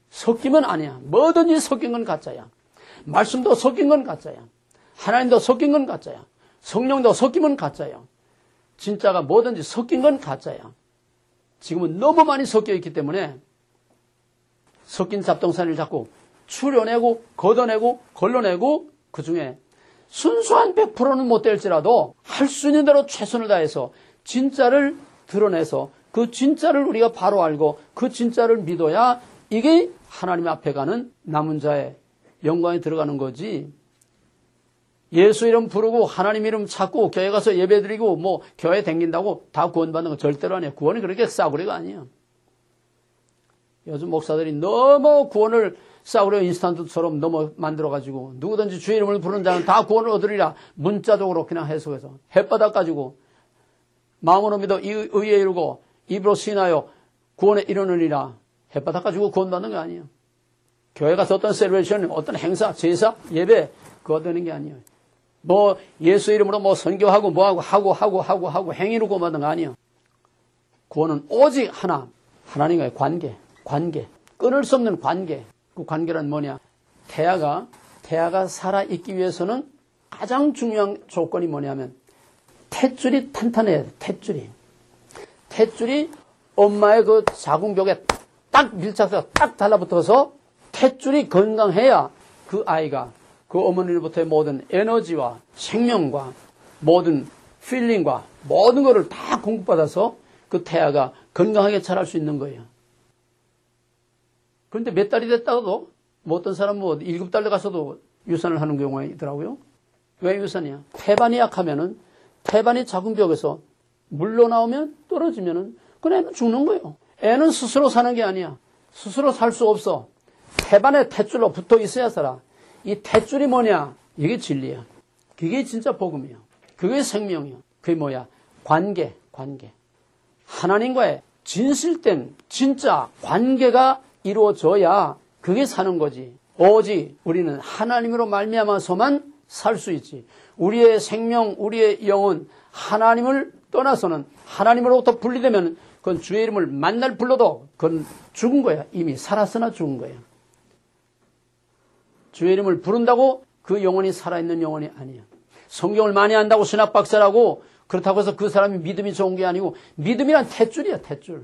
섞이면 아니야. 뭐든지 섞인 건 가짜야. 말씀도 섞인 건 가짜야. 하나님도 섞인 건 가짜야. 성령도 섞이면 가짜야. 진짜가 뭐든지 섞인 건 가짜야. 지금은 너무 많이 섞여 있기 때문에 섞인 잡동사니를 자꾸 추려내고 걷어내고 걸러내고 그중에 순수한 100%는 못 될지라도 할 수 있는 대로 최선을 다해서 진짜를 드러내서 그 진짜를 우리가 바로 알고 그 진짜를 믿어야 이게 하나님 앞에 가는 남은 자의 영광에 들어가는 거지. 예수 이름 부르고 하나님 이름 찾고 교회 가서 예배 드리고 뭐 교회 댕긴다고 다 구원받는 거 절대로 아니에요. 구원이 그렇게 싸구려가 아니에요. 요즘 목사들이 너무 구원을 싸구려 인스턴트처럼 너무 만들어가지고 누구든지 주의 이름을 부르는 자는 다 구원을 얻으리라 문자적으로 그냥 해석해서 햇바닥 가지고 마음으로 믿어 의에 이르고 입으로 시인하여 구원에 이르느니라. 햇바닥 가지고 구원받는 게 아니에요. 교회 가서 어떤 셀레브레이션, 어떤 행사, 제사, 예배 그거 되는 게 아니에요. 뭐 예수 이름으로 뭐 선교하고 뭐하고 하고 행위로 구원받는 거 아니에요. 구원은 오직 하나, 하나님과의 관계, 끊을 수 없는 관계. 그 관계란 뭐냐? 태아가 살아있기 위해서는 가장 중요한 조건이 뭐냐면 탯줄이 탄탄해야 돼. 탯줄이 엄마의 그 자궁벽에 딱 밀착해서 딱 달라붙어서 탯줄이 건강해야 그 아이가 그 어머니로부터의 모든 에너지와 생명과 모든 필링과 모든 것을 다 공급받아서 그 태아가 건강하게 자랄 수 있는 거예요. 그런데 몇 달이 됐다가도 뭐 어떤 사람은 7달 가서도 유산을 하는 경우가 있더라고요. 왜 유산이야? 태반이 약하면은 태반이 자궁벽에서 물러나오면 떨어지면은 그 애는 죽는 거예요. 애는 스스로 사는 게 아니야. 스스로 살 수 없어. 태반에 탯줄로 붙어 있어야 살아. 이 탯줄이 뭐냐? 이게 진리야. 그게 진짜 복음이야. 그게 생명이야. 그게 뭐야? 관계. 하나님과의 진실된 진짜 관계가 이루어져야 그게 사는 거지. 오직 우리는 하나님으로 말미암아서만 살 수 있지. 우리의 생명, 우리의 영혼, 하나님을 떠나서는 하나님으로부터 분리되면 그건 주의 이름을 만날 불러도 그건 죽은 거야. 이미 살았으나 죽은 거야. 주의 이름을 부른다고 그 영혼이 살아있는 영혼이 아니야. 성경을 많이 안다고 신학 박사라고 그렇다고 해서 그 사람이 믿음이 좋은 게 아니고 믿음이란 탯줄이야. 탯줄.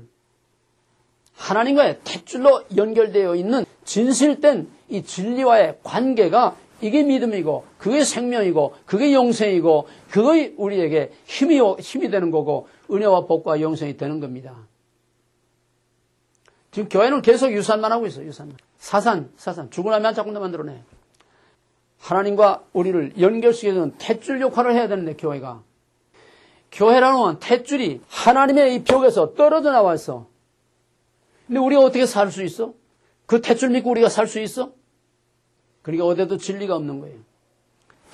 하나님과의 탯줄로 연결되어 있는 진실된 이 진리와의 관계가 이게 믿음이고 그게 생명이고 그게 영생이고 그게 우리에게 힘이 되는 거고 은혜와 복과 영생이 되는 겁니다. 지금 교회는 계속 유산만 하고 있어요. 사산. 죽고 나면 자꾸 만들어내. 하나님과 우리를 연결시켜주는 탯줄 역할을 해야 되는데 교회가. 교회라는 탯줄이 하나님의 이 벽에서 떨어져 나와 있어. 근데 우리가 어떻게 살 수 있어? 그 탯줄 믿고 우리가 살 수 있어? 그러니까 어디에도 진리가 없는 거예요.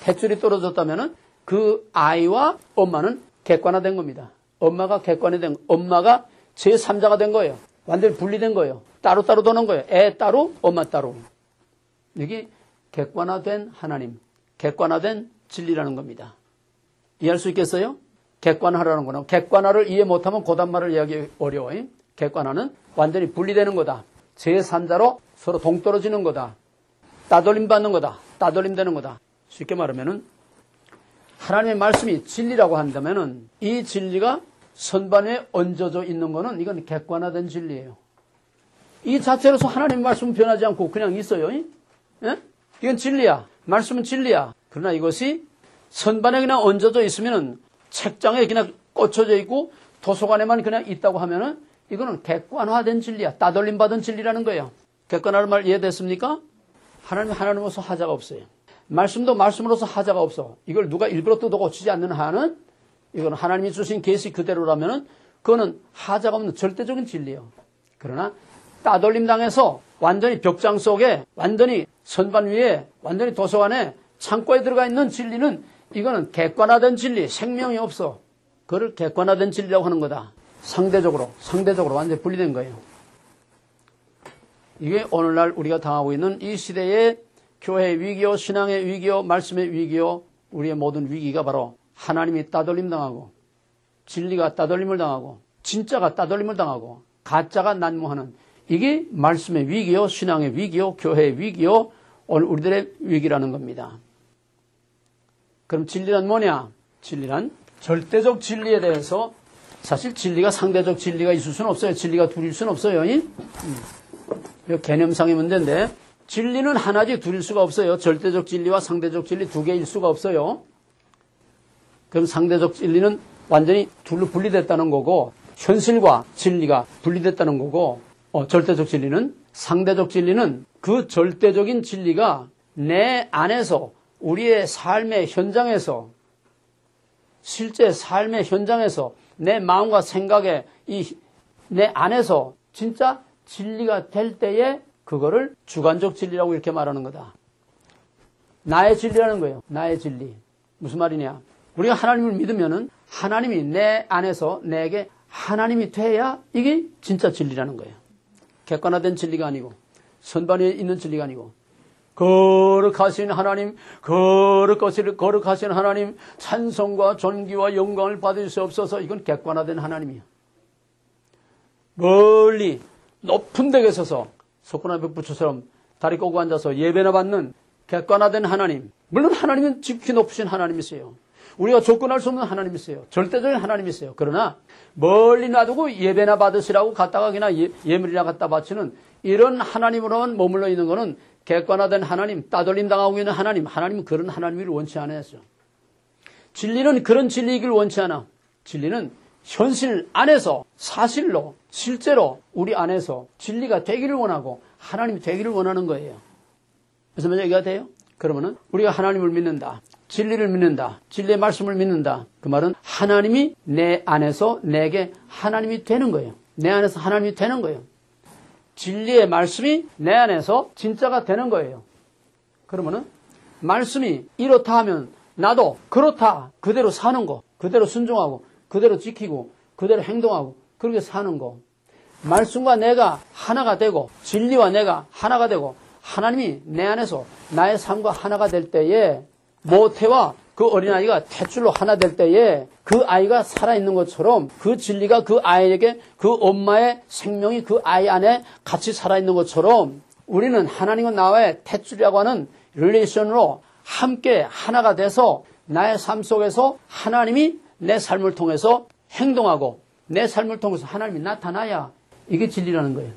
탯줄이 떨어졌다면 그 아이와 엄마는 객관화된 겁니다. 엄마가 제3자가 된 거예요. 완전히 분리된 거예요. 따로따로 도는 거예요. 애 따로, 엄마 따로. 이게 객관화된 하나님, 객관화된 진리라는 겁니다. 이해할 수 있겠어요? 객관화라는 거는 객관화를 이해 못하면 고단말을 이해하기 어려워요. 객관화는 완전히 분리되는 거다. 제3자로 서로 동떨어지는 거다. 따돌림 받는 거다. 따돌림 되는 거다. 쉽게 말하면은 하나님의 말씀이 진리라고 한다면은 이 진리가 선반 위에 얹어져 있는 거는 이건 객관화된 진리예요. 이 자체로서 하나님의 말씀은 변하지 않고 그냥 있어요. 예? 이건 진리야. 말씀은 진리야. 그러나 이것이 선반에 그냥 얹어져 있으면은 책장에 그냥 꽂혀져 있고 도서관에만 그냥 있다고 하면은 이거는 객관화된 진리야. 따돌림 받은 진리라는 거예요. 객관화는 말 이해됐습니까? 하나님으로서 하자가 없어요. 말씀도 말씀으로서 하자가 없어. 이걸 누가 일부러 뜯어 고치지 않는 한은 이건 하나님이 주신 계시 그대로라면은 그거는 하자가 없는 절대적인 진리예요. 그러나 따돌림 당해서 완전히 벽장 속에 완전히 선반 위에 완전히 도서관에 창고에 들어가 있는 진리는 이거는 객관화된 진리, 생명이 없어. 그걸 객관화된 진리라고 하는 거다. 상대적으로 완전히 분리된 거예요. 이게 오늘날 우리가 당하고 있는 이 시대의 교회의 위기요, 신앙의 위기요, 말씀의 위기요, 우리의 모든 위기가 바로 하나님이 따돌림 당하고 진리가 따돌림을 당하고 진짜가 따돌림을 당하고 가짜가 난무하는 이게 말씀의 위기요, 신앙의 위기요, 교회의 위기요, 오늘 우리들의 위기라는 겁니다. 그럼 진리란 뭐냐? 진리란 절대적 진리에 대해서 사실 진리가 상대적 진리가 있을 수는 없어요. 진리가 둘일 수는 없어요. 이 개념상의 문제인데 진리는 하나지 둘일 수가 없어요. 절대적 진리와 상대적 진리 두 개일 수가 없어요. 그럼 상대적 진리는 완전히 둘로 분리됐다는 거고 현실과 진리가 분리됐다는 거고 절대적 진리는 상대적 진리는 그 절대적인 진리가 내 안에서 우리의 삶의 현장에서 실제 삶의 현장에서 내 마음과 생각에 내 안에서 진짜 진리가 될 때에 그거를 주관적 진리라고 이렇게 말하는 거다. 나의 진리라는 거예요. 나의 진리. 무슨 말이냐? 우리가 하나님을 믿으면은 하나님이 내 안에서 내게 하나님이 돼야 이게 진짜 진리라는 거예요. 객관화된 진리가 아니고 선반에 있는 진리가 아니고 거룩하신 하나님, 거룩하신 하나님 찬송과 존귀와 영광을 받으시옵소서. 이건 객관화된 하나님이에요. 멀리 높은 데 계셔서 석고나 백부처처럼 다리 꼬고 앉아서 예배나 받는 객관화된 하나님. 물론 하나님은 지극히 높으신 하나님이세요. 우리가 접근할 수 없는 하나님이세요. 절대적인 하나님이세요. 그러나 멀리 놔두고 예배나 받으시라고 갖다가 그냥 예물이나 갖다 바치는 이런 하나님으로만 머물러 있는 것은 객관화된 하나님, 따돌림 당하고 있는 하나님, 하나님은 그런 하나님을 원치 않아야죠. 진리는 그런 진리이길 원치 않아. 진리는 현실 안에서 사실로 실제로 우리 안에서 진리가 되기를 원하고 하나님이 되기를 원하는 거예요. 무슨 얘기가 돼요? 그러면은 우리가 하나님을 믿는다. 진리를 믿는다. 진리의 말씀을 믿는다. 그 말은 하나님이 내 안에서 내게 하나님이 되는 거예요. 내 안에서 하나님이 되는 거예요. 진리의 말씀이 내 안에서 진짜가 되는 거예요. 그러면은 말씀이 이렇다 하면 나도 그렇다 그대로 사는 거, 그대로 순종하고 그대로 지키고 그대로 행동하고 그렇게 사는 거. 말씀과 내가 하나가 되고 진리와 내가 하나가 되고 하나님이 내 안에서 나의 삶과 하나가 될 때에 모태와 그 어린아이가 탯줄로 하나 될 때에 그 아이가 살아있는 것처럼 그 진리가 그 아이에게 그 엄마의 생명이 그 아이 안에 같이 살아있는 것처럼 우리는 하나님과 나와의 탯줄이라고 하는 릴레이션으로 함께 하나가 돼서 나의 삶 속에서 하나님이 내 삶을 통해서 행동하고 내 삶을 통해서 하나님이 나타나야 이게 진리라는 거예요.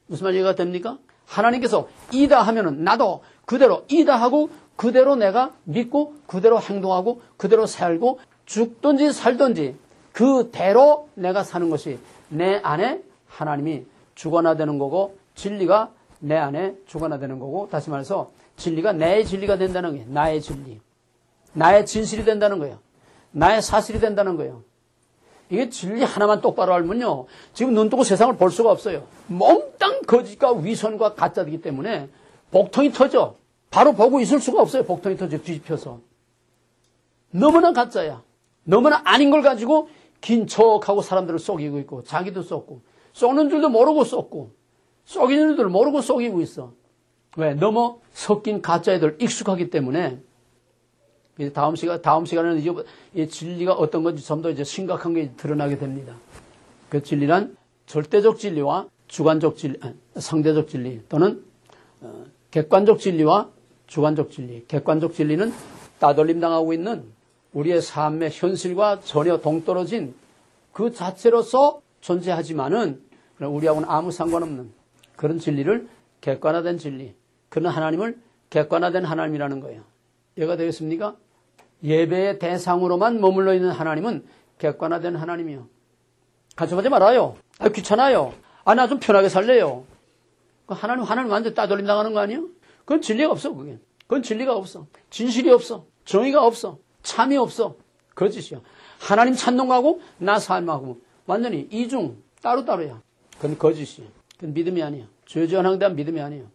무슨 말 이해가 됩니까? 하나님께서 이다 하면은 나도 그대로 이다 하고 그대로 내가 믿고 그대로 행동하고 그대로 살고 죽든지 살든지 그대로 내가 사는 것이 내 안에 하나님이 주관화되는 거고 진리가 내 안에 주관화되는 거고 다시 말해서 진리가 내 진리가 된다는 거예요. 나의 진리. 나의 진실이 된다는 거예요. 나의 사실이 된다는 거예요. 이게 진리 하나만 똑바로 알면요. 지금 눈 뜨고 세상을 볼 수가 없어요. 몽땅 거짓과 위선과 가짜이기 때문에 복통이 터져. 바로 보고 있을 수가 없어요. 복통이 터져 뒤집혀서. 너무나 가짜야. 너무나 아닌 걸 가지고 긴 척하고 사람들을 속이고 있고 자기도 속고 속는 줄도 모르고 속고 속이는 줄도 모르고 속이고 있어. 왜? 너무 섞인 가짜애들 익숙하기 때문에 다음 시간에는 이 진리가 어떤 건지 좀 더 이제 심각한 게 드러나게 됩니다. 그 진리란 절대적 진리와 주관적 진리, 상대적 진리 또는 객관적 진리와 주관적 진리. 객관적 진리는 따돌림 당하고 있는 우리의 삶의 현실과 전혀 동떨어진 그 자체로서 존재하지만은 우리하고는 아무 상관없는 그런 진리를 객관화된 진리. 그런 하나님을 객관화된 하나님이라는 거예요. 이해가 되겠습니까? 예배의 대상으로만 머물러 있는 하나님은 객관화된 하나님이요. 가져가지 말아요. 귀찮아요. 나 좀 편하게 살래요. 하나님 완전 따돌림 당하는 거 아니에요? 그건 진리가 없어, 그게. 그건 진리가 없어. 진실이 없어. 정의가 없어. 참이 없어. 거짓이야. 하나님 찾는 거하고 나 삶하고 완전히 이중 따로따로야. 그건 거짓이야. 그건 믿음이 아니야. 죄지원항에 대한 믿음이 아니에요.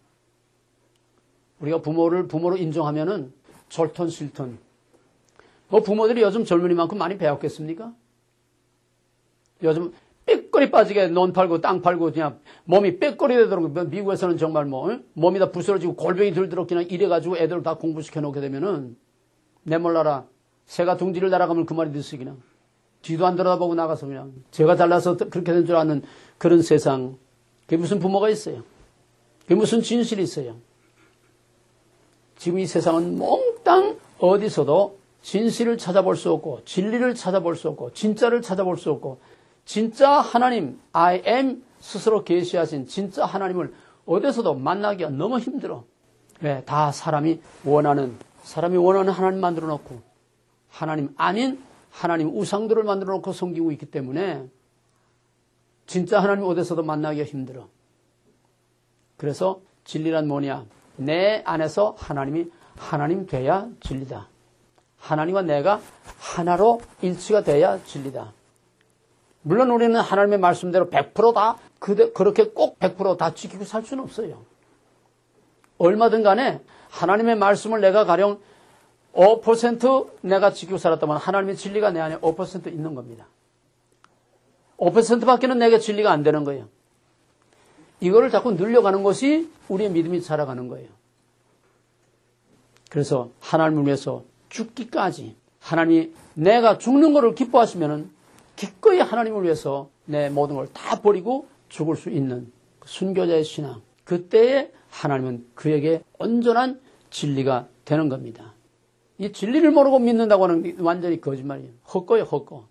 우리가 부모로 인정하면은 절턴 실턴. 부모들이 요즘 젊은이만큼 많이 배웠겠습니까? 요즘 빽거리 빠지게 논 팔고 땅 팔고 그냥 몸이 빽거리 되도록 미국에서는 정말 몸이 다 부스러지고 골병이 들도록 그냥 이래가지고 애들을 다 공부시켜 놓게 되면은 내 몰라라. 새가 둥지를 날아가면 그 말이 듣지 그냥. 뒤도 안 돌아보고 나가서 그냥 제가 잘나서 그렇게 된 줄 아는 그런 세상. 그게 무슨 부모가 있어요? 그게 무슨 진실이 있어요? 지금 이 세상은 몽땅 어디서도 진실을 찾아볼 수 없고 진리를 찾아볼 수 없고 진짜를 찾아볼 수 없고 진짜 하나님 I am 스스로 계시하신 진짜 하나님을 어디서도 만나기가 너무 힘들어. 왜? 다 사람이 원하는 하나님 만들어 놓고 하나님 아닌 하나님 우상들을 만들어 놓고 섬기고 있기 때문에 진짜 하나님 어디서도 만나기가 힘들어. 그래서 진리란 뭐냐? 내 안에서 하나님이 하나님 돼야 진리다. 하나님과 내가 하나로 일치가 돼야 진리다. 물론 우리는 하나님의 말씀대로 100% 다 그렇게 꼭 100% 다 지키고 살 수는 없어요. 얼마든 간에 하나님의 말씀을 내가 가령 5% 내가 지키고 살았다면 하나님의 진리가 내 안에 5% 있는 겁니다. 5%밖에는 내게 진리가 안 되는 거예요. 이거를 자꾸 늘려가는 것이 우리의 믿음이 자라가는 거예요. 그래서 하나님을 위해서 죽기까지 하나님이 내가 죽는 것을 기뻐하시면은 기꺼이 하나님을 위해서 내 모든 걸 다 버리고 죽을 수 있는 순교자의 신앙. 그때에 하나님은 그에게 온전한 진리가 되는 겁니다. 이 진리를 모르고 믿는다고 하는 게 완전히 거짓말이에요. 헛거예요, 헛거.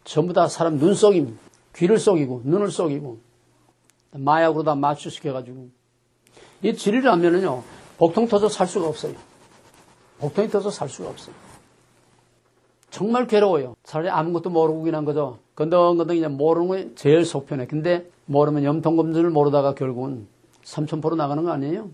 전부 다 사람 눈 속임, 귀를 속이고 눈을 속이고 마약으로 다 맞추시켜가지고 이 진리를 알면은요 복통 터져 살 수가 없어요. 복통이 터져 살 수가 없어요. 정말 괴로워요. 차라리 아무것도 모르고 그냥 거죠. 건덩건덩 그냥 모르는 게 제일 속편해. 근데 모르면 염통검준을 모르다가 결국은 3000% 나가는 거 아니에요?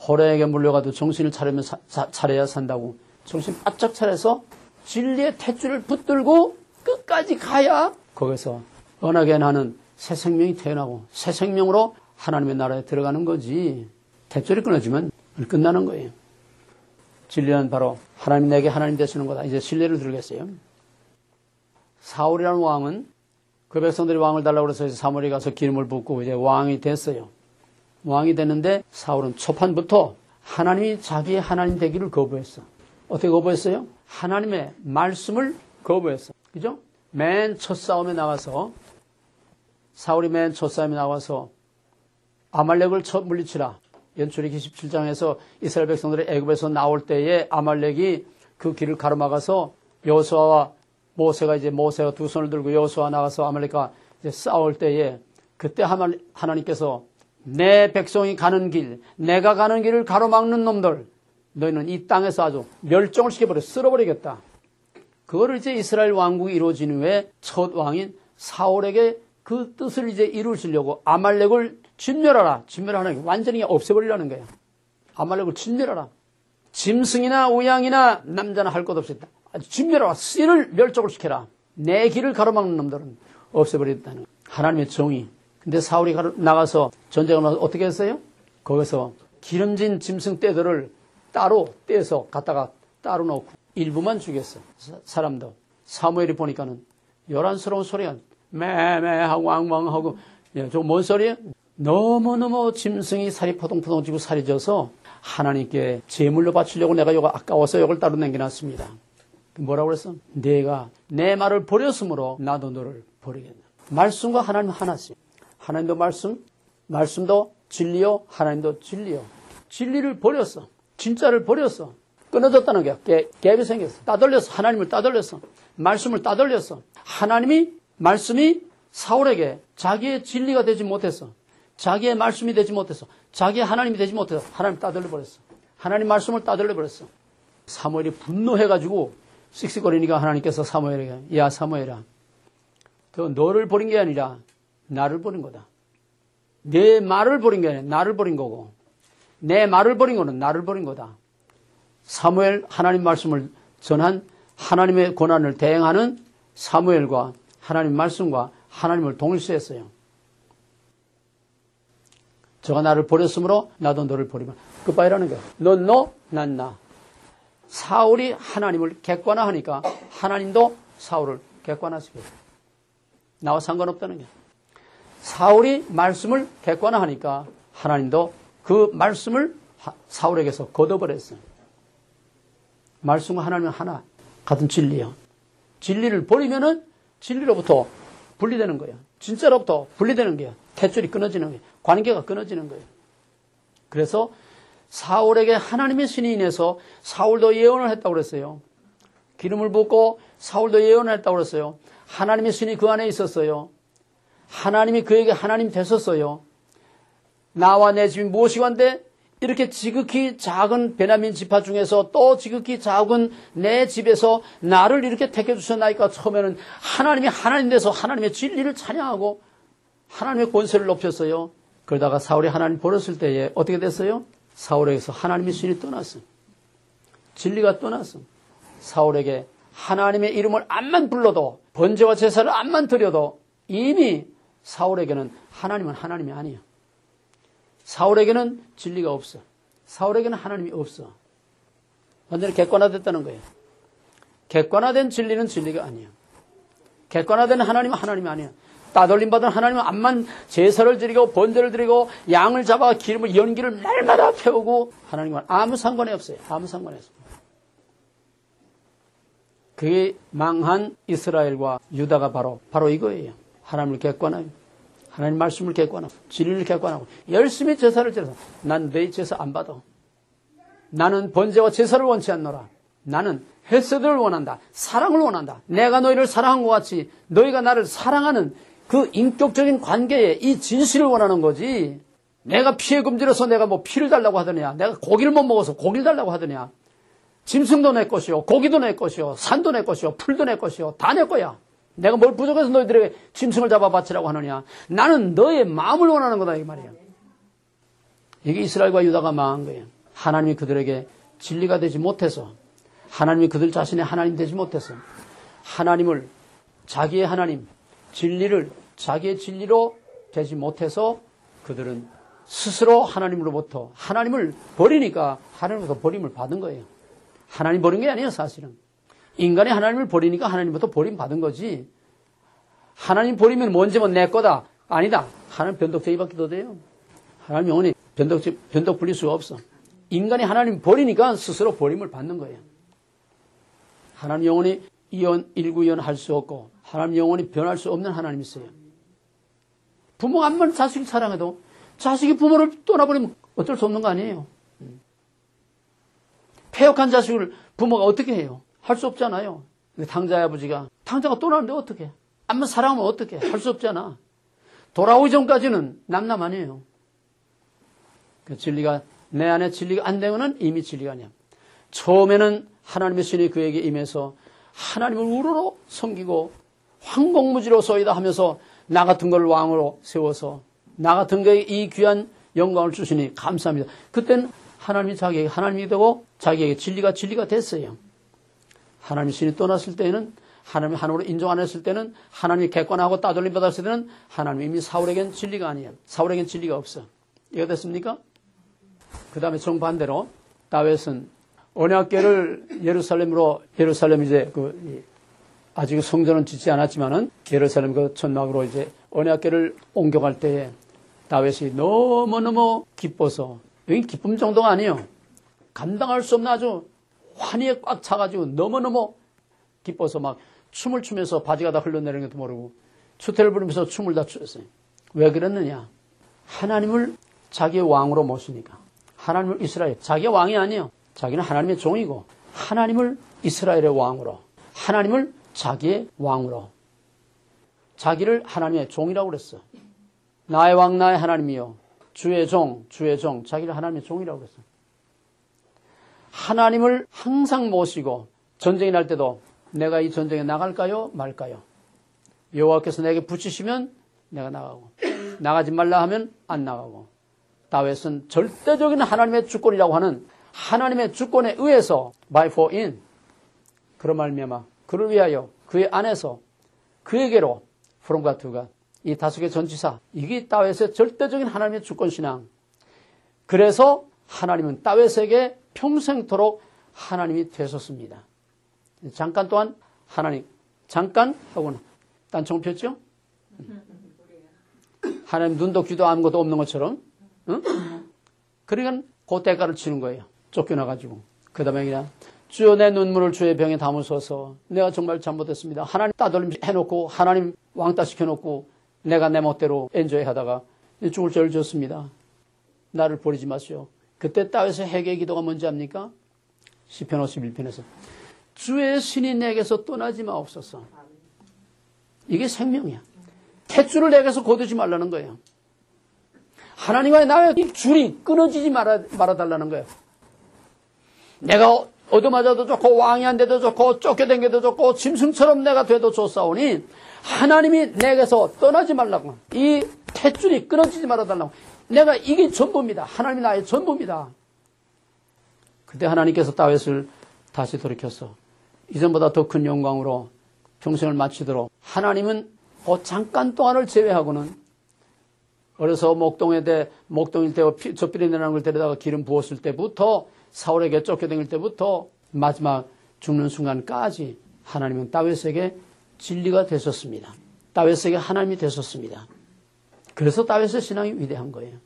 호래에게 물려가도 정신을 차려야 산다고 정신 바짝 차려서 진리의 탯줄을 붙들고 끝까지 가야 거기서 은하게 나는 새 생명이 태어나고 새 생명으로 하나님의 나라에 들어가는 거지. 탯줄이 끊어지면 끝나는 거예요. 진리는 바로 하나님 내게 하나님 되시는 거다. 이제 진리를 들겠어요. 사울이라는 왕은 그 백성들이 왕을 달라고 해서 사무엘이 가서 기름을 붓고 이제 왕이 됐어요. 왕이 됐는데 사울은 초판부터 하나님이 자기의 하나님 되기를 거부했어. 어떻게 거부했어요? 하나님의 말씀을 거부했어. 그죠? 맨 첫 싸움에 나가서 사울이 맨 첫 싸움에 나와서 아말렉을 물리치라. 연출애기 17장에서 이스라엘 백성들이 애굽에서 나올 때에 아말렉이 그 길을 가로막아서 여호수아와 모세가 두 손을 들고 여호수아 나가서 아말렉과 이제 싸울 때에 그때 하나님께서 내 백성이 가는 길, 내가 가는 길을 가로막는 놈들, 너희는 이 땅에서 아주 멸종을 시켜버려 쓸어버리겠다. 그거를 이제 이스라엘 왕국이 이루어진 후에 첫 왕인 사울에게 그 뜻을 이제 이루시려고 아말렉을 진멸하라. 진멸하는 게 완전히 없애버리라는 거예요. 아말렉을 진멸하라. 짐승이나 우양이나 남자나 할 것 없이 진멸하라. 씨를 멸종을 시켜라. 내 길을 가로막는 놈들은 없애버리겠다는 거예요. 하나님의 정의. 근데 사울이 나가서 전쟁을 나서 어떻게 했어요? 거기서 기름진 짐승 떼들을 따로 떼서 갖다가 따로 놓고 일부만 죽였어. 사람도. 사무엘이 보니까는 요란스러운 소리가 매매하고 왕왕하고 저 뭔 소리예요? 너무너무 짐승이 살이 포동포동 지고 살이 져서 하나님께 제물로 바치려고 내가 이거 아까워서 이걸 따로 남겨놨습니다. 뭐라고 그랬어? 내가 내 말을 버렸으므로 나도 너를 버리겠다. 말씀과 하나님 하나씩. 하나님도 말씀도 진리요, 하나님도 진리요. 진리를 버렸어. 진짜를 버렸어. 끊어졌다는 거야. 갭이 생겼어. 따돌렸어. 하나님을 따돌렸어. 말씀을 따돌렸어. 말씀이 사울에게 자기의 진리가 되지 못했어. 자기의 말씀이 되지 못했어. 자기의 하나님이 되지 못해서 하나님 따돌려버렸어. 하나님 말씀을 따돌려버렸어. 사무엘이 분노해가지고 씩씩거리니까 하나님께서 사무엘에게 야 사무엘아 그 너를 버린 게 아니라 나를 버린 거다. 내 말을 버린 게 아니라 나를 버린 거고 내 말을 버린 거는 나를 버린 거다. 사무엘 하나님 말씀을 전한 하나님의 고난을 대행하는 사무엘과 하나님 말씀과 하나님을 동일시했어요. 저가 나를 버렸으므로 나도 너를 버리면 끝바이라는 거예요. 넌 너, 난 나. 사울이 하나님을 객관화하니까 하나님도 사울을 객관화시켜요. 나와 상관없다는 거예요. 사울이 말씀을 객관화하니까 하나님도 그 말씀을 사울에게서 걷어버렸어요. 말씀과 하나님은 하나 같은 진리요. 진리를 버리면은 진리로부터 분리되는 거예요. 진짜로부터 분리되는 거예요. 탯줄이 끊어지는 거예요. 관계가 끊어지는 거예요. 그래서 사울에게 하나님의 신이 인해서 사울도 예언을 했다고 그랬어요. 기름을 붓고 사울도 예언을 했다고 그랬어요. 하나님의 신이 그 안에 있었어요. 하나님이 그에게 하나님 되셨어요. 나와 내 집이 무엇이건데 이렇게 지극히 작은 베냐민 지파 중에서 또 지극히 작은 내 집에서 나를 이렇게 택해 주셨나이까. 처음에는 하나님이 하나님 돼서 하나님의 진리를 찬양하고 하나님의 권세를 높였어요. 그러다가 사울이 하나님 버렸을 때에 어떻게 됐어요? 사울에게서 하나님의 신이 떠났어요. 진리가 떠났어요. 사울에게 하나님의 이름을 암만 불러도 번제와 제사를 암만 드려도 이미 사울에게는 하나님은 하나님이 아니에요. 사울에게는 진리가 없어. 사울에게는 하나님이 없어. 완전히 객관화됐다는 거예요. 객관화된 진리는 진리가 아니에요. 객관화된 하나님은 하나님이 아니에요. 따돌림 받은 하나님은 암만 제사를 드리고 번제를 드리고 양을 잡아 기름을 연기를 날마다 태우고 하나님과 아무 상관이 없어요. 아무 상관이 없어요. 그게 망한 이스라엘과 유다가 바로 이거예요. 하나님을 객관하고 하나님 말씀을 객관하고 진리를 객관하고 열심히 제사를 드려서 난 내 제사 안 받아. 나는 번제와 제사를 원치 않노라. 나는 헤세드를 원한다. 사랑을 원한다. 내가 너희를 사랑한 것 같이 너희가 나를 사랑하는 그 인격적인 관계에 이 진실을 원하는 거지. 내가 피해 금지라서 내가 뭐 피를 달라고 하더냐. 내가 고기를 못 먹어서 고기를 달라고 하더냐. 짐승도 내 것이요. 고기도 내 것이요. 산도 내 것이요. 풀도 내 것이요. 다 내 거야. 내가 뭘 부족해서 너희들에게 짐승을 잡아 바치라고 하느냐. 나는 너의 마음을 원하는 거다 이 말이야. 이게 이스라엘과 유다가 망한 거예요. 하나님이 그들에게 진리가 되지 못해서 하나님이 그들 자신의 하나님 되지 못해서 하나님을 자기의 하나님 진리를 자기의 진리로 되지 못해서 그들은 스스로 하나님으로부터 하나님을 버리니까 하나님으로부터 버림을 받은 거예요. 하나님 버린 게 아니에요 사실은. 인간이 하나님을 버리니까 하나님부터 버림받은 거지. 하나님 버리면 뭔지면 내 거다. 아니다. 하나님 변덕제의밖에 더 돼요. 하나님 영원히 변덕 불릴 수가 없어. 인간이 하나님 버리니까 스스로 버림을 받는 거예요. 하나님 영원히 일구이연 할 수 없고 하나님 영원히 변할 수 없는 하나님이세요. 부모가 암만 자식을 사랑해도 자식이 부모를 떠나버리면 어쩔 수 없는 거 아니에요. 폐역한 자식을 부모가 어떻게 해요? 할 수 없잖아요. 당자의 아버지가 당자가 떠나는데 어떻게 해? 암만 사랑하면 어떻게 해? 할 수 없잖아. 돌아오기 전까지는 남남 아니에요. 그 진리가 내 안에 진리가 안 되면은 이미 진리가 아니야. 처음에는 하나님의 신이 그에게 임해서 하나님을 우러러 섬기고 황공무지로소이다 하면서 나 같은 걸 왕으로 세워서 나 같은 거에 이 귀한 영광을 주시니 감사합니다. 그때는 하나님이 자기에게 하나님이 되고 자기에게 진리가 됐어요. 하나님의 신이 떠났을 때에는 하나님이 하나님으로 인정 안 했을 때는 하나님이 객관하고 따돌림 받았을 때는 하나님이 이미 사울에겐 진리가 아니에요. 사울에겐 진리가 없어. 이해가 됐습니까? 그 다음에 정반대로 다윗은 언약궤를 예루살렘 이제 아직 성전은 짓지 않았지만은 예루살렘 그 천막으로 이제 언약궤를 옮겨갈 때에 다윗이 너무너무 기뻐서 여기 기쁨 정도가 아니에요. 감당할 수 없는 아주 환희에 꽉 차가지고 너무너무 기뻐서 막 춤을 추면서 바지가 다 흘러내리는 것도 모르고 추태를 부르면서 춤을 다 췄어요. 왜 그랬느냐? 하나님을 자기의 왕으로 모시니까. 하나님을 이스라엘, 자기가 왕이 아니에요. 자기는 하나님의 종이고 하나님을 이스라엘의 왕으로, 하나님을 자기의 왕으로, 자기를 하나님의 종이라고 그랬어. 나의 왕, 나의 하나님이요. 주의 종, 자기를 하나님의 종이라고 그랬어. 하나님을 항상 모시고 전쟁이 날 때도 내가 이 전쟁에 나갈까요? 말까요? 여호와께서 내게 붙이시면 내가 나가고 나가지 말라 하면 안 나가고. 다윗은 절대적인 하나님의 주권이라고 하는 하나님의 주권에 의해서 by for in 그런 말미암아 그를 위하여 그의 안에서 그에게로 from God to God 이 다섯개 전치사 이게 다윗의 절대적인 하나님의 주권 신앙. 그래서 하나님은 다윗에게 평생토록 하나님이 되셨습니다. 잠깐 동안 하나님 잠깐 하고는 딴청 폈죠? 하나님 눈도 귀도 아무것도 없는 것처럼 응? 그러니까 그 대가를 치는 거예요. 쫓겨나가지고. 그 다음에 그냥 주여 내 눈물을 주의 병에 담으소서. 내가 정말 잘못했습니다. 하나님 따돌림 해놓고 하나님 왕따 시켜놓고 내가 내 멋대로 엔조이 하다가 죽을 죄를 졌습니다. 나를 버리지 마시오. 그때 다윗의 회개의 기도가 뭔지 압니까? 시편 51편에서 주의 신이 내게서 떠나지 마옵소서. 이게 생명이야. 탯줄을 내게서 거두지 말라는 거예요. 하나님과의 나의 줄이 끊어지지 말아달라는 거예요. 내가 얻어맞아도 좋고 왕이 안 돼도 좋고 쫓겨다녀도 좋고 짐승처럼 내가 돼도 좋사오니 하나님이 내게서 떠나지 말라고. 이 탯줄이 끊어지지 말아달라고. 내가 이게 전부입니다. 하나님이 나의 전부입니다. 그때 하나님께서 다윗을 다시 돌이켰어. 이전보다 더 큰 영광으로 평생을 마치도록 하나님은 그 잠깐 동안을 제외하고는 어려서 목동일 때 젖비리 내는 걸 데려다가 기름 부었을 때부터 사울에게 쫓겨다닐 때부터 마지막 죽는 순간까지 하나님은 다윗에게 진리가 되셨습니다. 다윗에게 하나님이 되셨습니다. 그래서 다윗의 신앙이 위대한 거예요.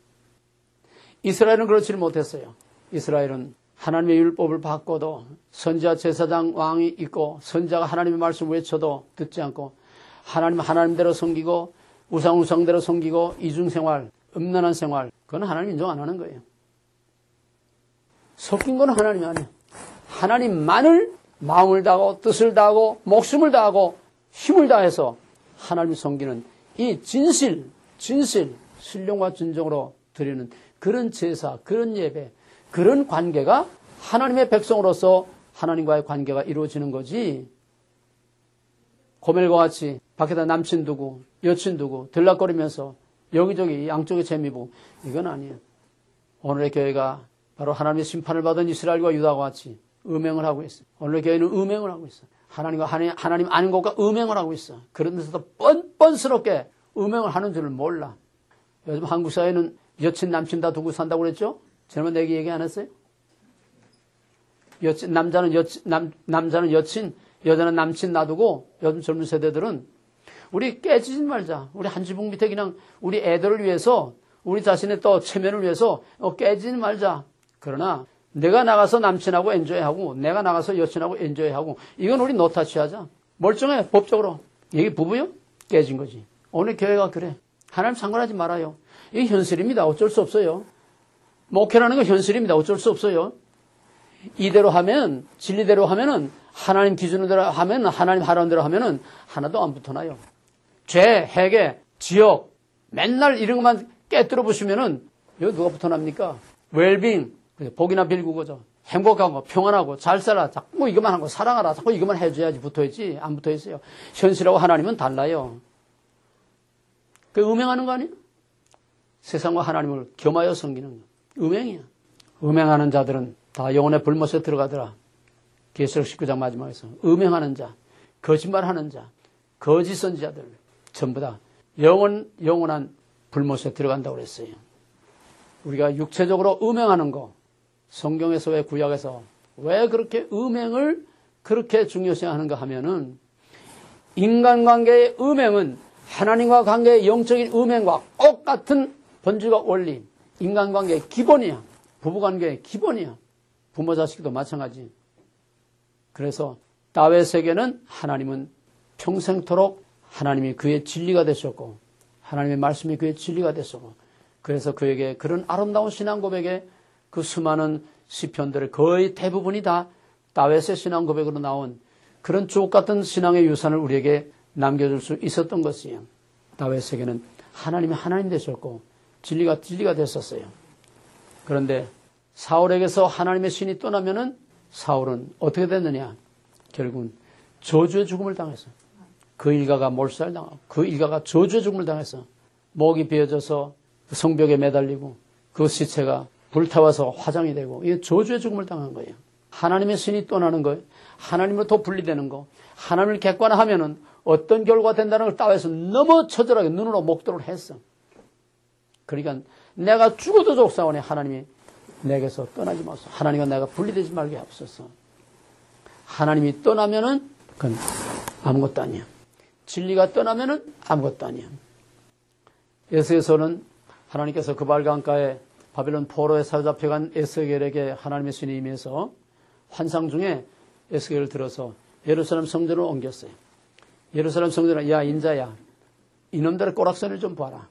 이스라엘은 그렇지 못했어요. 이스라엘은 하나님의 율법을 받고도 선지자 제사장 왕이 있고 선지자가 하나님의 말씀을 외쳐도 듣지 않고 하나님대로 섬기고 우상대로 섬기고 이중생활, 음란한 생활, 그건 하나님 인정 안 하는 거예요. 섞인 건 하나님이 아니에요. 하나님만을 마음을 다하고 뜻을 다하고 목숨을 다하고 힘을 다해서 하나님을 섬기는 이 진실, 신령과 진정으로 드리는 그런 제사, 그런 예배, 그런 관계가 하나님의 백성으로서 하나님과의 관계가 이루어지는 거지. 고멜과 같이 밖에다 남친 두고 여친 두고 들락거리면서 여기저기 양쪽에 재미보고 이건 아니에요. 오늘의 교회가 바로 하나님의 심판을 받은 이스라엘과 유다와 같이 음행을 하고 있어요. 오늘의 교회는 음행을 하고 있어요. 하나님 아닌 것과 음행을 하고 있어. 그런 데서도 뻔뻔스럽게 음행을 하는 줄을 몰라. 요즘 한국 사회는 여친 남친 다 두고 산다고 그랬죠? 지난번 내기 얘기 안 했어요? 남자는 여친, 여자는 남친 놔두고 요즘 젊은 세대들은 우리 깨지지 말자. 우리 한 지붕 밑에 그냥 우리 애들을 위해서 우리 자신의 또 체면을 위해서 깨지지 말자. 그러나 내가 나가서 남친하고 엔조이하고 내가 나가서 여친하고 엔조이하고 이건 우리 노타치하자. 멀쩡해 법적으로. 이게 부부요? 깨진 거지. 오늘 교회가 그래. 하나님 상관하지 말아요. 이게 현실입니다. 어쩔 수 없어요. 목회라는 건 현실입니다. 어쩔 수 없어요. 이대로 하면 진리대로 하면은 하나님 기준대로 하면 하나님 하라는 대로 하면은 하나도 안 붙어나요. 죄, 회개, 지역 맨날 이런 것만 깨뜨려 보시면은 여기 누가 붙어납니까? 웰빙, 복이나 빌고 그죠. 행복하고 평안하고 잘 살아. 자꾸 이것만 하고 사랑하라. 자꾸 이것만 해줘야지 붙어있지. 안 붙어있어요. 현실하고 하나님은 달라요. 그 음행하는 거 아니에요? 세상과 하나님을 겸하여 섬기는 거. 음행이야. 음행하는 자들은 다 영혼의 불못에 들어가더라. 계시록 19장 마지막에서 음행하는 자, 거짓말하는 자, 거짓 선지자들 전부 다 영원한 불못에 들어간다고 그랬어요. 우리가 육체적으로 음행하는 거 성경에서 왜 구약에서 왜 그렇게 음행을 그렇게 중요시하는가 하면은 인간관계의 음행은 하나님과 관계의 영적인 음행과 똑같은 본질과 원리, 인간관계의 기본이야. 부부관계의 기본이야. 부모 자식도 마찬가지. 그래서 다윗에게는 하나님은 평생토록 하나님이 그의 진리가 되셨고 하나님의 말씀이 그의 진리가 되셨고 그래서 그에게 그런 아름다운 신앙 고백에 그 수많은 시편들의 거의 대부분이 다 다윗의 신앙 고백으로 나온 그런 주옥 같은 신앙의 유산을 우리에게 남겨줄 수 있었던 것이에요. 다윗에게는 하나님이 하나님 되셨고 진리가 됐었어요. 그런데 사울에게서 하나님의 신이 떠나면은 사울은 어떻게 됐느냐? 결국은 저주의 죽음을 당했어. 그 일가가 몰살당하고 그 일가가 저주의 죽음을 당했어. 목이 베어져서 성벽에 매달리고 그 시체가 불타와서 화장이 되고 이게 저주의 죽음을 당한 거예요. 하나님의 신이 떠나는 거예요. 하나님으로부터 분리되는 거. 하나님을 객관화하면은 어떤 결과가 된다는 걸 다윗은 너무 처절하게 눈으로 목도를 했어. 그러니까 내가 죽어도 족사오니 하나님이 내게서 떠나지 마소서. 하나님과 내가 분리되지 말게 하옵소서. 하나님이 떠나면은 그건 아무것도 아니야. 진리가 떠나면은 아무것도 아니야. 에스겔서는 하나님께서 그발 강가에 바벨론 포로에 사로잡혀간 에스겔에게 하나님의 신이 임해서 환상 중에 에스겔을 들어서 예루살렘 성전을 옮겼어요. 예루살렘 성전을 야 인자야 이놈들의 꼬락서리를 좀 봐라.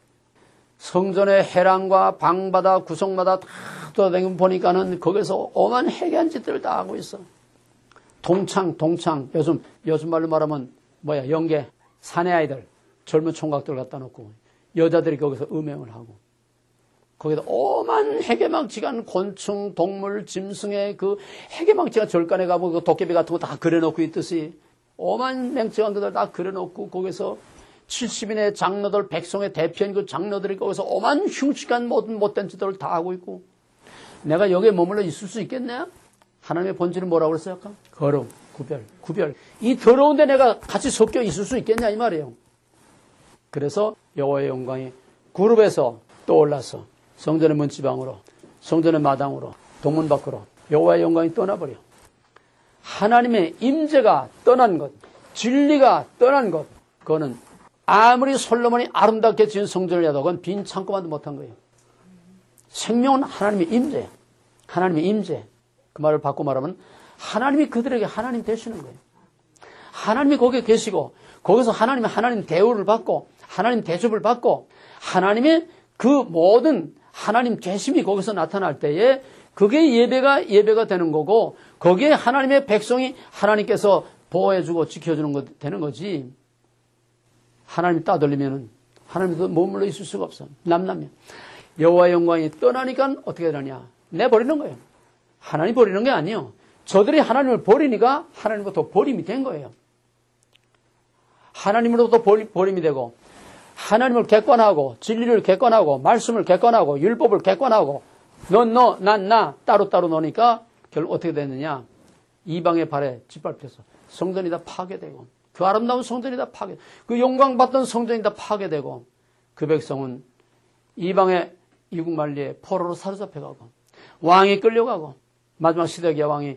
성전의 해랑과 방마다 구석마다 다 돌아다니고 보니까는 거기서 오만 해괴한 짓들을 다 하고 있어. 동창 요즘 말로 말하면 영계 사내 아이들 젊은 총각들 갖다 놓고 여자들이 거기서 음행을 하고 거기다 오만 해괴망측한 곤충, 동물, 짐승의 그 해괴망측한 절간에 가면 그 도깨비 같은 거 다 그려놓고 있듯이 오만 맹측한 것들 다 그려놓고 거기서 70인의 장로들, 백성의 대표인 그 장로들이 거기서 오만 흉측한 모든 못된 짓들을 다 하고 있고 내가 여기에 머물러 있을 수 있겠냐? 하나님의 본질은 뭐라고 그랬어요? 아까? 거룩, 구별. 이 더러운데 내가 같이 섞여 있을 수 있겠냐 이 말이에요. 그래서 여호와의 영광이 구름에서 떠올라서 성전의 문지방으로, 성전의 마당으로, 동문 밖으로 여호와의 영광이 떠나버려. 하나님의 임재가 떠난 것, 진리가 떠난 것, 그거는 아무리 솔로몬이 아름답게 지은 성전을 해도 그건 빈 창고만도 못한 거예요. 생명은 하나님의 임재예요. 하나님의 임재. 그 말을 바꿔 말하면 하나님이 그들에게 하나님 되시는 거예요. 하나님이 거기에 계시고 거기서 하나님 대우를 받고 하나님 대접을 받고 하나님의 그 모든 하나님 되심이 거기서 나타날 때에 그게 예배가 되는 거고 거기에 하나님의 백성이 하나님께서 보호해주고 지켜주는 거 되는 거지. 하나님이 따돌리면은 하나님도 머물러 있을 수가 없어. 남남이야. 여호와의 영광이 떠나니까 어떻게 되느냐? 내버리는 거예요. 하나님 버리는 게 아니에요. 저들이 하나님을 버리니까 하나님부터 버림이 된 거예요. 하나님으로부터 버림이 되고 하나님을 객관하고 진리를 객관하고 말씀을 객관하고 율법을 객관하고 넌 너, 난 나 따로따로 노니까 결국 어떻게 됐느냐? 이방의 발에 짓밟혀서 성전이 다 파괴되고 그 아름다운 성전이 다 파괴되고 그 영광받던 성전이 다 파괴되고 그 백성은 이방의 이국만리에 포로로 사로잡혀가고 왕이 끌려가고 마지막 시드기야 왕이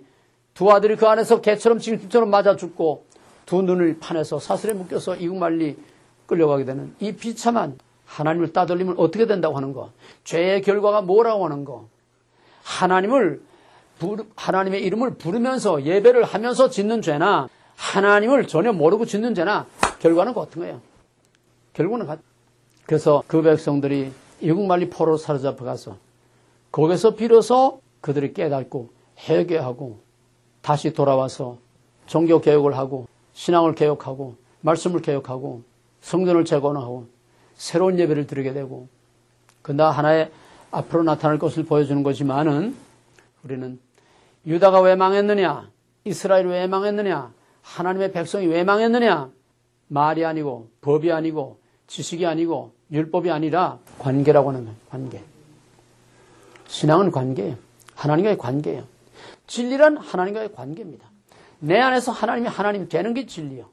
두 아들이 그 안에서 개처럼 징집처럼 맞아 죽고 두 눈을 파내서 사슬에 묶여서 이국만리 끌려가게 되는 이 비참한 하나님을 따돌리면 어떻게 된다고 하는 거. 죄의 결과가 뭐라고 하는 거. 하나님의 이름을 부르면서 예배를 하면서 짓는 죄나 하나님을 전혀 모르고 짓는 죄나 결과는 같은 거예요. 결국은 그래서 그 백성들이 이국만리 포로로 사로잡혀 가서 거기서 비로소 그들이 깨닫고 회개하고 다시 돌아와서 종교 개혁을 하고 신앙을 개혁하고 말씀을 개혁하고 성전을 재건하고 새로운 예배를 드리게 되고 그러나 하나의 앞으로 나타날 것을 보여주는 거지만은 우리는 유다가 왜 망했느냐, 이스라엘이 왜 망했느냐, 하나님의 백성이 왜 망했느냐, 말이 아니고 법이 아니고 지식이 아니고 율법이 아니라 관계라고 하는 거예요. 관계. 신앙은 관계예요. 하나님과의 관계예요. 진리란 하나님과의 관계입니다. 내 안에서 하나님이 하나님 되는 게 진리요.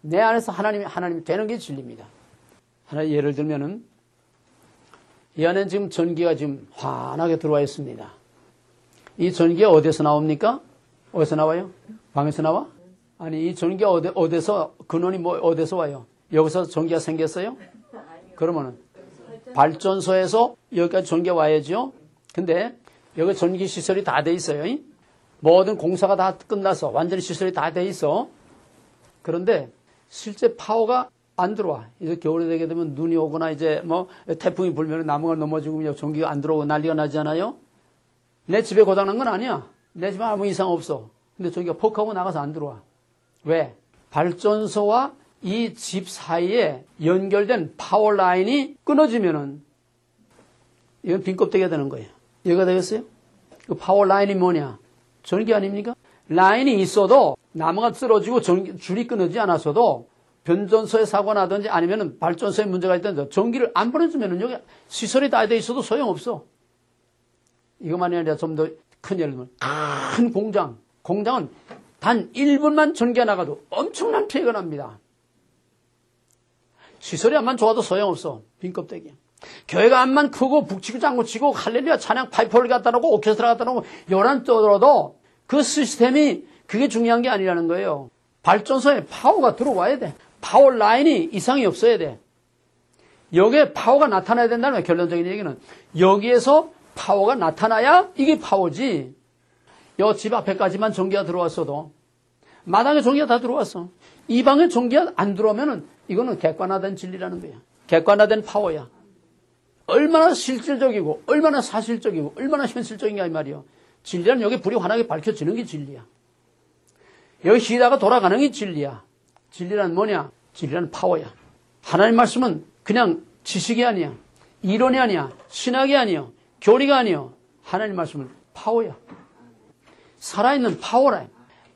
내 안에서 하나님이 하나님 되는 게 진리입니다. 하나 예를 들면은 이 안에 지금 전기가 지금 환하게 들어와 있습니다. 이 전기가 어디서 나옵니까? 어디서 나와요? 방에서 나와? 아니 이 전기가 어디서 근원이 어디서 와요? 여기서 전기가 생겼어요? 그러면은 발전소에서 여기까지 전기가 와야죠. 근데 여기 전기 시설이 다 돼 있어요. 모든 공사가 다 끝나서 완전히 시설이 다 돼 있어. 그런데 실제 파워가 안 들어와. 이제 겨울이 되게 되면 눈이 오거나 이제 뭐 태풍이 불면 나무가 넘어지고 전기가 안 들어오고 난리가 나잖아요. 내 집에 고장난 건 아니야. 내 집에 아무 이상 없어. 근데 전기가 퍽 하고 나가서 안 들어와. 왜? 발전소와 이 집 사이에 연결된 파워 라인이 끊어지면은 이건 빈껍데기가 되는 거예요. 이해가 되겠어요? 그 파워 라인이 뭐냐? 전기 아닙니까? 라인이 있어도 나무가 쓰러지고 줄이 끊어지지 않았어도 변전소에 사고 나든지 아니면 발전소에 문제가 있든지 전기를 안 보내주면 여기 시설이 다 돼 있어도 소용없어. 이것만이 아니라 좀 더 큰 예를 들면 큰 공장은 단 1분만 전기가 나가도 엄청난 피해가 납니다. 시설이 암만 좋아도 소용없어. 빈껍데기. 교회가 암만 크고 북치고 장구치고 할렐루야 찬양 파이프를 갖다 놓고 오케스트라 갖다 놓고 요란 떠들어도 그 시스템이 그게 중요한 게 아니라는 거예요. 발전소에 파워가 들어와야 돼. 파워 라인이 이상이 없어야 돼. 여기에 파워가 나타나야 된다는 거예요. 결론적인 얘기는. 여기에서 파워가 나타나야 이게 파워지. 요 집 앞에까지만 전기가 들어왔어도 마당에 전기가 다 들어왔어. 이 방에 전기가 안 들어오면은 이거는 객관화된 진리라는 거야. 객관화된 파워야. 얼마나 실질적이고 얼마나 사실적이고 얼마나 현실적인가 이 말이야. 진리는 여기 불이 환하게 밝혀지는 게 진리야. 여기 시다가 돌아가는 게 진리야. 진리란 뭐냐? 진리란 파워야. 하나님 말씀은 그냥 지식이 아니야. 이론이 아니야. 신학이 아니야. 교리가 아니야. 하나님 말씀은 파워야. 살아있는 파워라.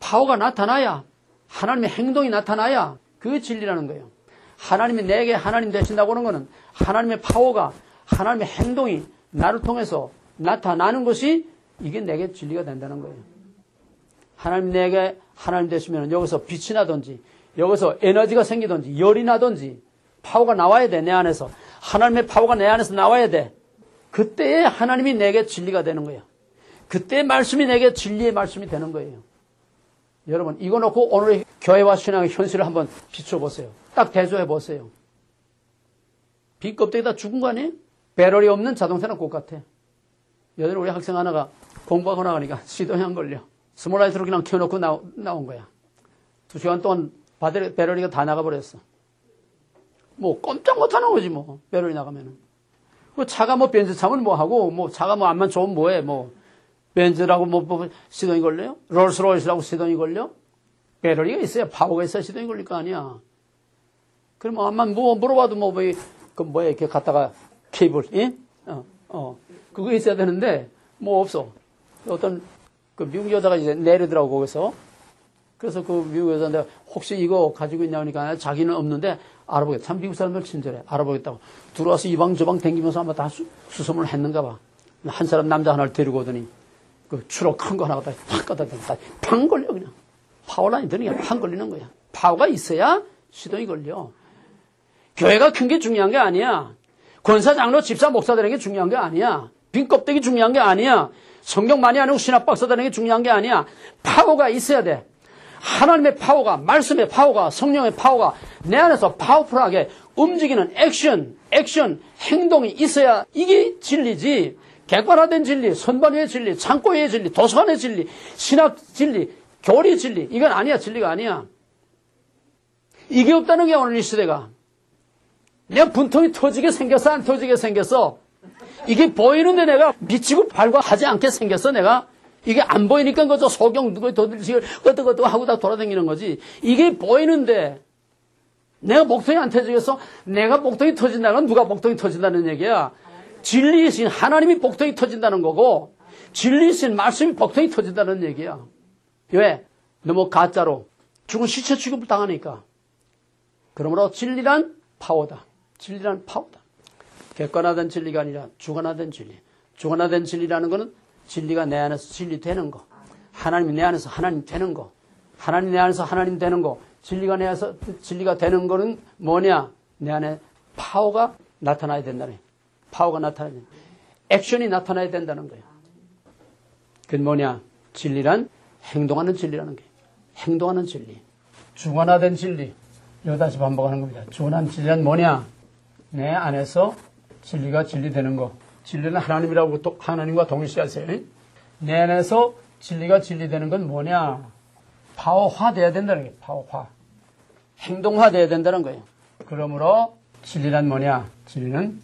파워가 나타나야 하나님의 행동이 나타나야 그게 진리라는 거예요. 하나님이 내게 하나님 되신다고 하는 것은 하나님의 파워가 하나님의 행동이 나를 통해서 나타나는 것이 이게 내게 진리가 된다는 거예요. 하나님 내게 하나님 되시면 여기서 빛이 나든지 여기서 에너지가 생기든지 열이 나든지 파워가 나와야 돼, 내 안에서. 하나님의 파워가 내 안에서 나와야 돼. 그때에 하나님이 내게 진리가 되는 거예요. 그때 말씀이 내게 진리의 말씀이 되는 거예요. 여러분, 이거 놓고 오늘의 교회와 신앙의 현실을 한번 비춰보세요. 딱 대조해 보세요. 빈 껍데기다 죽은 거 아니에요? 배럴이 없는 자동차는 꼭 같아. 예전에 우리 학생 하나가 공부하고 나가니까 시동이 안 걸려. 스몰라이트로 그냥 켜놓고 나온 거야. 2시간 동안 배럴이가 다 나가버렸어. 뭐 꼼짝 못하는 거지 뭐, 배럴이 나가면은. 그 차가 뭐 벤츠 차면 뭐 하고, 뭐 차가 뭐 안만 좋으면 뭐해, 뭐. 벤츠라고 뭐 시동이 걸려요? 롤스로이스라고 시동이 걸려? 배럴이가 있어야, 파워가 있어야 시동이 걸릴 거 아니야. 그럼 안만 뭐 물어봐도 뭐, 그 뭐야, 이렇게 갖다가 케이블, 예? 그거 있어야 되는데, 뭐 없어. 어떤, 그 미국 여자가 이제 내리더라고, 거기서. 그래서 그 미국 여자한테 혹시 이거 가지고 있냐 하니까 자기는 없는데 알아보겠다. 참 미국 사람들 친절해. 알아보겠다고. 들어와서 이 방 저 방 댕기면서 아마 다 수소문을 했는가 봐. 한 사람 남자 하나를 데리고 오더니 그 추록 큰 거 하나 갖다 팍 갖다 대고 팡 걸려 그냥. 파워라인이 드니까 팡 걸리는 거야. 파워가 있어야 시동이 걸려. 교회가 큰 게 중요한 게 아니야. 권사, 장로, 집사, 목사 되는 게 중요한 게 아니야. 빈 껍데기 중요한 게 아니야. 성경 많이 안 하고 신학 박사 되는 게 중요한 게 아니야. 파워가 있어야 돼. 하나님의 파워가, 말씀의 파워가, 성령의 파워가 내 안에서 파워풀하게 움직이는 액션, 행동이 있어야 이게 진리지. 객관화된 진리, 선반위의 진리, 창고의 진리, 도서관의 진리, 신학 진리, 교리 진리, 이건 아니야. 진리가 아니야. 이게 없다는 게 오늘 이 시대가. 내가 분통이 터지게 생겼어, 안 터지게 생겼어? 이게 보이는데 내가 미치고 발과하지 않게 생겼어, 내가? 이게 안 보이니까 그저 소경 누구의 도들식을 끄덕끄덕 하고 다 돌아다니는 거지. 이게 보이는데 내가 목통이 안 터지겠어? 내가 목통이 터진다는 건 누가 목통이 터진다는 얘기야? 진리이신 하나님이 목통이 터진다는 거고 진리이신 말씀이 목통이 터진다는 얘기야. 왜? 너무 가짜로 죽은 시체 취급을 당하니까. 그러므로 진리란 파워다. 진리란 파워다. 객관화된 진리가 아니라 주관화된 진리. 주관화된 진리라는 것은 진리가 내 안에서 진리 되는 거. 하나님이 내 안에서 하나님 되는 거. 하나님 내 안에서 하나님 되는 거. 진리가 내 안에서 진리가 되는 거는 뭐냐? 내 안에 파워가 나타나야 된다는 거예요. 파워가 나타나야 된다. 액션이 나타나야 된다는 거예요. 그건 뭐냐? 진리란 행동하는 진리라는 거예요. 행동하는 진리. 주관화된 진리. 이거 다시 반복하는 겁니다. 주관한 진리란 뭐냐? 내 안에서 진리가 진리되는 거. 진리는 하나님이라고 하나님과 동일시하세요. 내 안에서 진리가 진리되는 건 뭐냐? 파워화돼야 된다는 거예요. 파워화. 행동화돼야 된다는 거예요. 그러므로 진리란 뭐냐? 진리는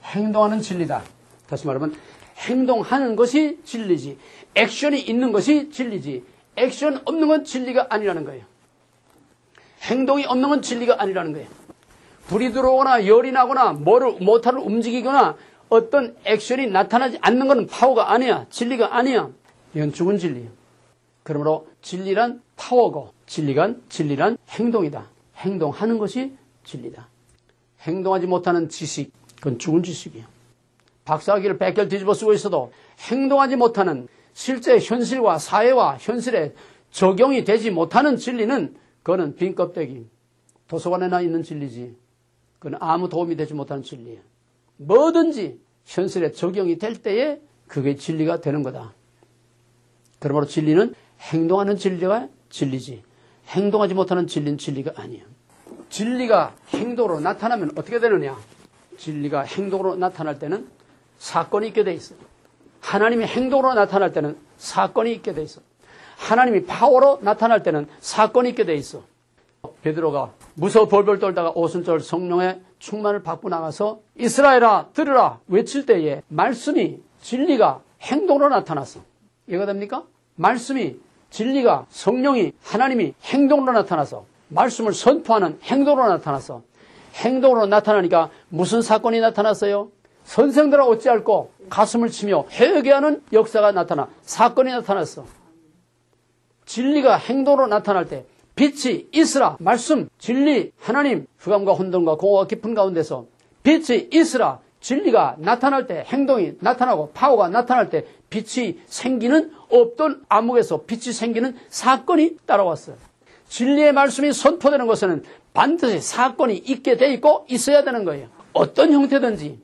행동하는 진리다. 다시 말하면 행동하는 것이 진리지. 액션이 있는 것이 진리지. 액션 없는 건 진리가 아니라는 거예요. 행동이 없는 건 진리가 아니라는 거예요. 불이 들어오거나 열이 나거나 모터를 움직이거나 어떤 액션이 나타나지 않는 것은 파워가 아니야. 진리가 아니야. 이건 죽은 진리예요. 그러므로 진리란 파워고 진리란 행동이다. 행동하는 것이 진리다. 행동하지 못하는 지식, 그건 죽은 지식이에요. 박사학위를 100개를 뒤집어 쓰고 있어도 행동하지 못하는 실제 현실과 사회와 현실에 적용이 되지 못하는 진리는 그거는 빈 껍데기, 도서관에나 있는 진리지. 그건 아무 도움이 되지 못하는 진리예요. 뭐든지 현실에 적용이 될 때에 그게 진리가 되는 거다. 그러므로 진리는 행동하는 진리가 진리지. 행동하지 못하는 진리는 진리가 아니야. 진리가 행동으로 나타나면 어떻게 되느냐? 진리가 행동으로 나타날 때는 사건이 있게 돼 있어요. 하나님이 행동으로 나타날 때는 사건이 있게 돼 있어. 하나님이 파워로 나타날 때는 사건이 있게 돼 있어. 베드로가 무서워 벌벌 떨다가 오순절 성령의 충만을 받고 나가서 이스라엘아 들으라 외칠 때에 말씀이 진리가 행동으로 나타났어. 이해가 됩니까? 말씀이 진리가 성령이 하나님이 행동으로 나타나서 말씀을 선포하는 행동으로 나타났어. 행동으로 나타나니까 무슨 사건이 나타났어요? 선생들아 어찌할꼬 가슴을 치며 회개하는 역사가 나타나 사건이 나타났어. 진리가 행동으로 나타날 때 빛이 있으라 말씀 진리 하나님 흑암과 혼돈과 공허가 깊은 가운데서 빛이 있으라 진리가 나타날 때 행동이 나타나고 파워가 나타날 때 빛이 생기는 없던 암흑에서 빛이 생기는 사건이 따라왔어요. 진리의 말씀이 선포되는 것에는 반드시 사건이 있게 돼 있고 있어야 되는 거예요. 어떤 형태든지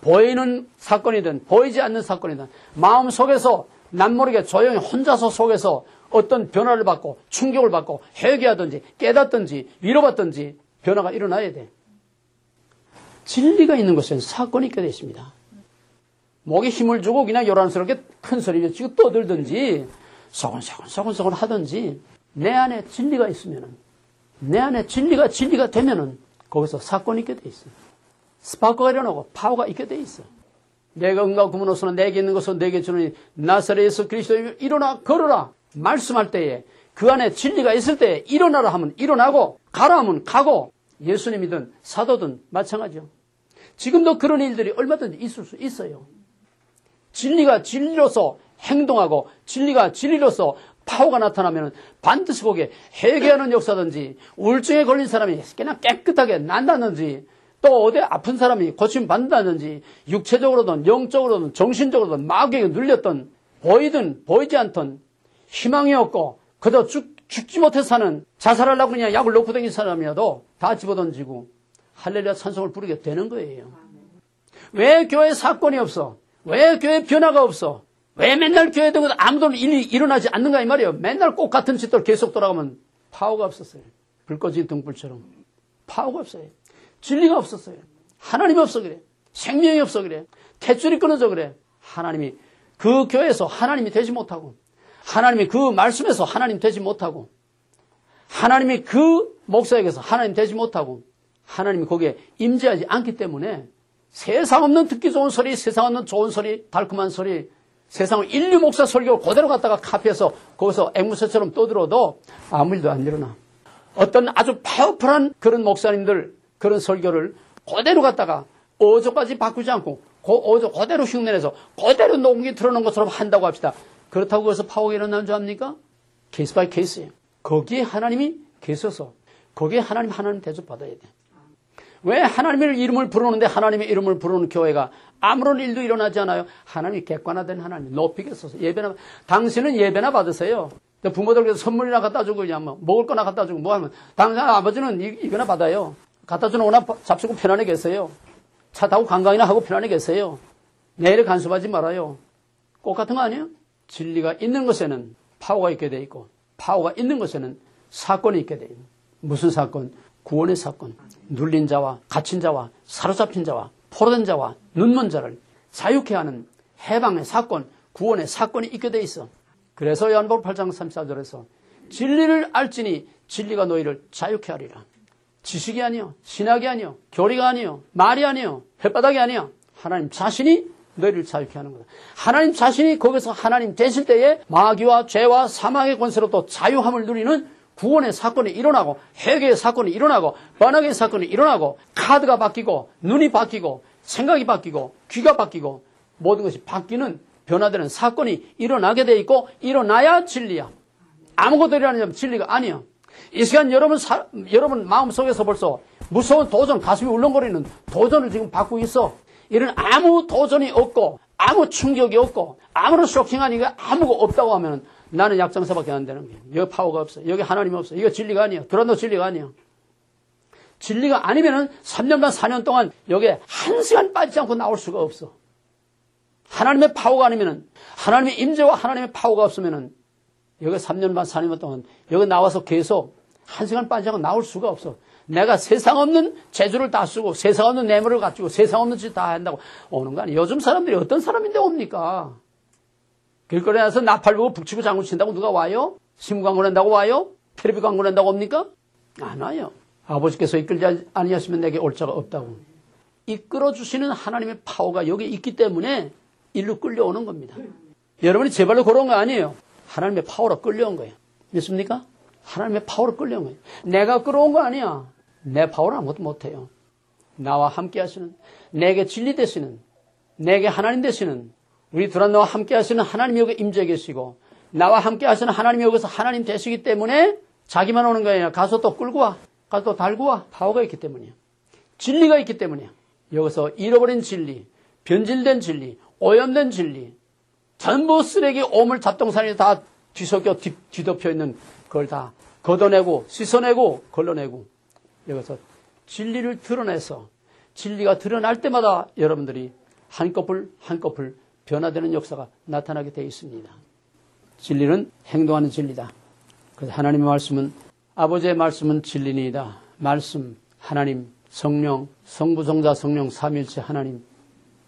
보이는 사건이든 보이지 않는 사건이든 마음속에서 남모르게 조용히 혼자서 속에서 어떤 변화를 받고 충격을 받고 회개하든지 깨닫든지 위로받든지 변화가 일어나야 돼. 진리가 있는 곳에는 사건이 있게 되어 있습니다. 목에 힘을 주고 그냥 요란스럽게 큰 소리를 치고 떠들든지 소곤소곤 하든지 내 안에 진리가 있으면은 내 안에 진리가 되면은 거기서 사건이 있게 돼 있어. 스파크가 일어나고 파워가 있게 돼 있어. 내가 은과 금은 없으나 내게 있는 것은 내게 주는 나사렛 예수 그리스도 일어나 걸어라 말씀할 때에 그 안에 진리가 있을 때에 일어나라 하면 일어나고 가라 하면 가고 예수님이든 사도든 마찬가지요. 지금도 그런 일들이 얼마든지 있을 수 있어요. 진리가 진리로서 행동하고 진리가 진리로서 파워가 나타나면 반드시 거기에 회개하는 역사든지 우울증에 걸린 사람이 그냥 깨끗하게 난다든지 또 어디 아픈 사람이 고침 받는다든지 육체적으로든 영적으로든 정신적으로든 마귀에게 눌렸던 보이든 보이지 않던 희망이 없고 그저 죽지 못해 사는 자살하려고 그냥 약을 놓고 다니는 사람이라도 다 집어던지고 할렐루야 찬송을 부르게 되는 거예요. 왜 교회 사건이 없어? 왜 교회 변화가 없어? 왜 맨날 교회에 든 아무도 일이 일어나지 않는가 이 말이에요. 맨날 꼭 같은 짓들 계속 돌아가면 파워가 없었어요. 불 꺼진 등불처럼 파워가 없어요. 진리가 없었어요. 하나님이 없어 그래. 생명이 없어 그래. 탯줄이 끊어져 그래. 하나님이 그 교회에서 하나님이 되지 못하고 하나님이 그 말씀에서 하나님 되지 못하고 하나님이 그 목사에게서 하나님 되지 못하고 하나님이 거기에 임재하지 않기 때문에 세상 없는 듣기 좋은 소리, 세상 없는 좋은 소리, 달콤한 소리, 세상 인류 목사 설교를 그대로 갖다가 카피해서 거기서 앵무새처럼 떠들어도 아무 일도 안 일어나. 어떤 아주 파워풀한 그런 목사님들 그런 설교를 그대로 갖다가 어조까지 바꾸지 않고 그 어조 그대로 흉내내서 그대로 녹음기 틀어놓은 것처럼 한다고 합시다. 그렇다고 거기서 파워가 일어나는 줄 압니까? 케이스 바이 케이스예요. 거기에 하나님이 계셔서 거기에 하나님 대접받아야 돼. 왜 하나님의 이름을 부르는데 하나님의 이름을 부르는 교회가 아무런 일도 일어나지 않아요? 하나님이 객관화된 하나님 높이겠어서 예배나 당신은 예배나 받으세요. 부모들께서 선물이나 갖다 주고 그냥 뭐 먹을 거나 갖다 주고 뭐 하면 당신 아버지는 이거나 받아요. 갖다 주는 거나 잡수고 편안히 계세요. 차 타고 관광이나 하고 편안히 계세요. 내일에 간섭하지 말아요. 꼭 같은 거 아니에요? 진리가 있는 것에는 파워가 있게 돼 있고 파워가 있는 것에는 사건이 있게 돼 있는. 무슨 사건? 구원의 사건. 눌린 자와 갇힌 자와 사로잡힌 자와 포로된 자와 눈먼 자를 자유케 하는 해방의 사건, 구원의 사건이 있게 돼 있어. 그래서 요한복음 8장 34절에서 진리를 알지니 진리가 너희를 자유케 하리라. 지식이 아니요, 신학이 아니요, 교리가 아니요, 말이 아니요, 혓바닥이 아니요. 하나님 자신이 너희를 자유케 하는 거다. 하나님 자신이 거기서 하나님 되실 때에 마귀와 죄와 사망의 권세로 또 자유함을 누리는 구원의 사건이 일어나고 회개의 사건이 일어나고 번학의 사건이 일어나고 카드가 바뀌고 눈이 바뀌고 생각이 바뀌고 귀가 바뀌고 모든 것이 바뀌는 변화되는 사건이 일어나게 돼 있고 일어나야 진리야. 아무것도 일어나면 진리가 아니야. 이 시간 여러분 마음속에서 벌써 무서운 도전, 가슴이 울렁거리는 도전을 지금 받고 있어. 이런 아무 도전이 없고 아무 충격이 없고 아무런 쇼킹한 이가 아무거 없다고 하면 나는 약장사밖에 안 되는 거예요. 여기 파워가 없어. 여기 하나님이 없어. 이거 진리가 아니야. 두란노 진리가 아니야. 진리가 아니면은 3년 반 4년 동안 여기에 한 시간 빠지지 않고 나올 수가 없어. 하나님의 파워가 아니면은 하나님의 임재와 하나님의 파워가 없으면은 여기 3년 반 4년 동안 여기 나와서 계속 한 시간 빠지지 않고 나올 수가 없어. 내가 세상 없는 재주를 다 쓰고 세상 없는 뇌물을 갖추고 세상 없는 짓 다 한다고 오는 거 아니에요. 요즘 사람들이 어떤 사람인데 옵니까? 길거리에 나서 나팔 보고 북치고 장구 친다고 누가 와요? 신문 광고 낸다고 와요? 텔레비 광고 낸다고 옵니까? 안 와요. 아버지께서 이끌지 아니하시면 내게 올 자가 없다고. 이끌어주시는 하나님의 파워가 여기 있기 때문에 일로 끌려오는 겁니다. 여러분이 제 발로 걸어온 거 아니에요. 하나님의 파워로 끌려온 거예요. 믿습니까? 하나님의 파워로 끌려온 거예요. 내가 끌어온 거 아니야. 내 파워는 아무것도 못해요. 나와 함께 하시는, 내게 진리 되시는, 내게 하나님 되시는, 우리 두란노와 함께 하시는 하나님이 여기 임재해 계시고 나와 함께 하시는 하나님이 여기서 하나님 되시기 때문에 자기만 오는 거 아니라 가서 또 끌고 와. 가서 또 달고 와. 파워가 있기 때문이야. 진리가 있기 때문이야. 여기서 잃어버린 진리, 변질된 진리, 오염된 진리, 전부 쓰레기 오물 잡동사니 다 뒤섞여 뒤덮여 있는 그걸 다 걷어내고 씻어내고 걸러내고 여기서 진리를 드러내서 진리가 드러날 때마다 여러분들이 한꺼풀 한꺼풀 변화되는 역사가 나타나게 되어 있습니다. 진리는 행동하는 진리다. 그래서 하나님의 말씀은 아버지의 말씀은 진리니이다. 말씀, 하나님, 성령, 성부, 성자, 성령, 삼위일체 하나님,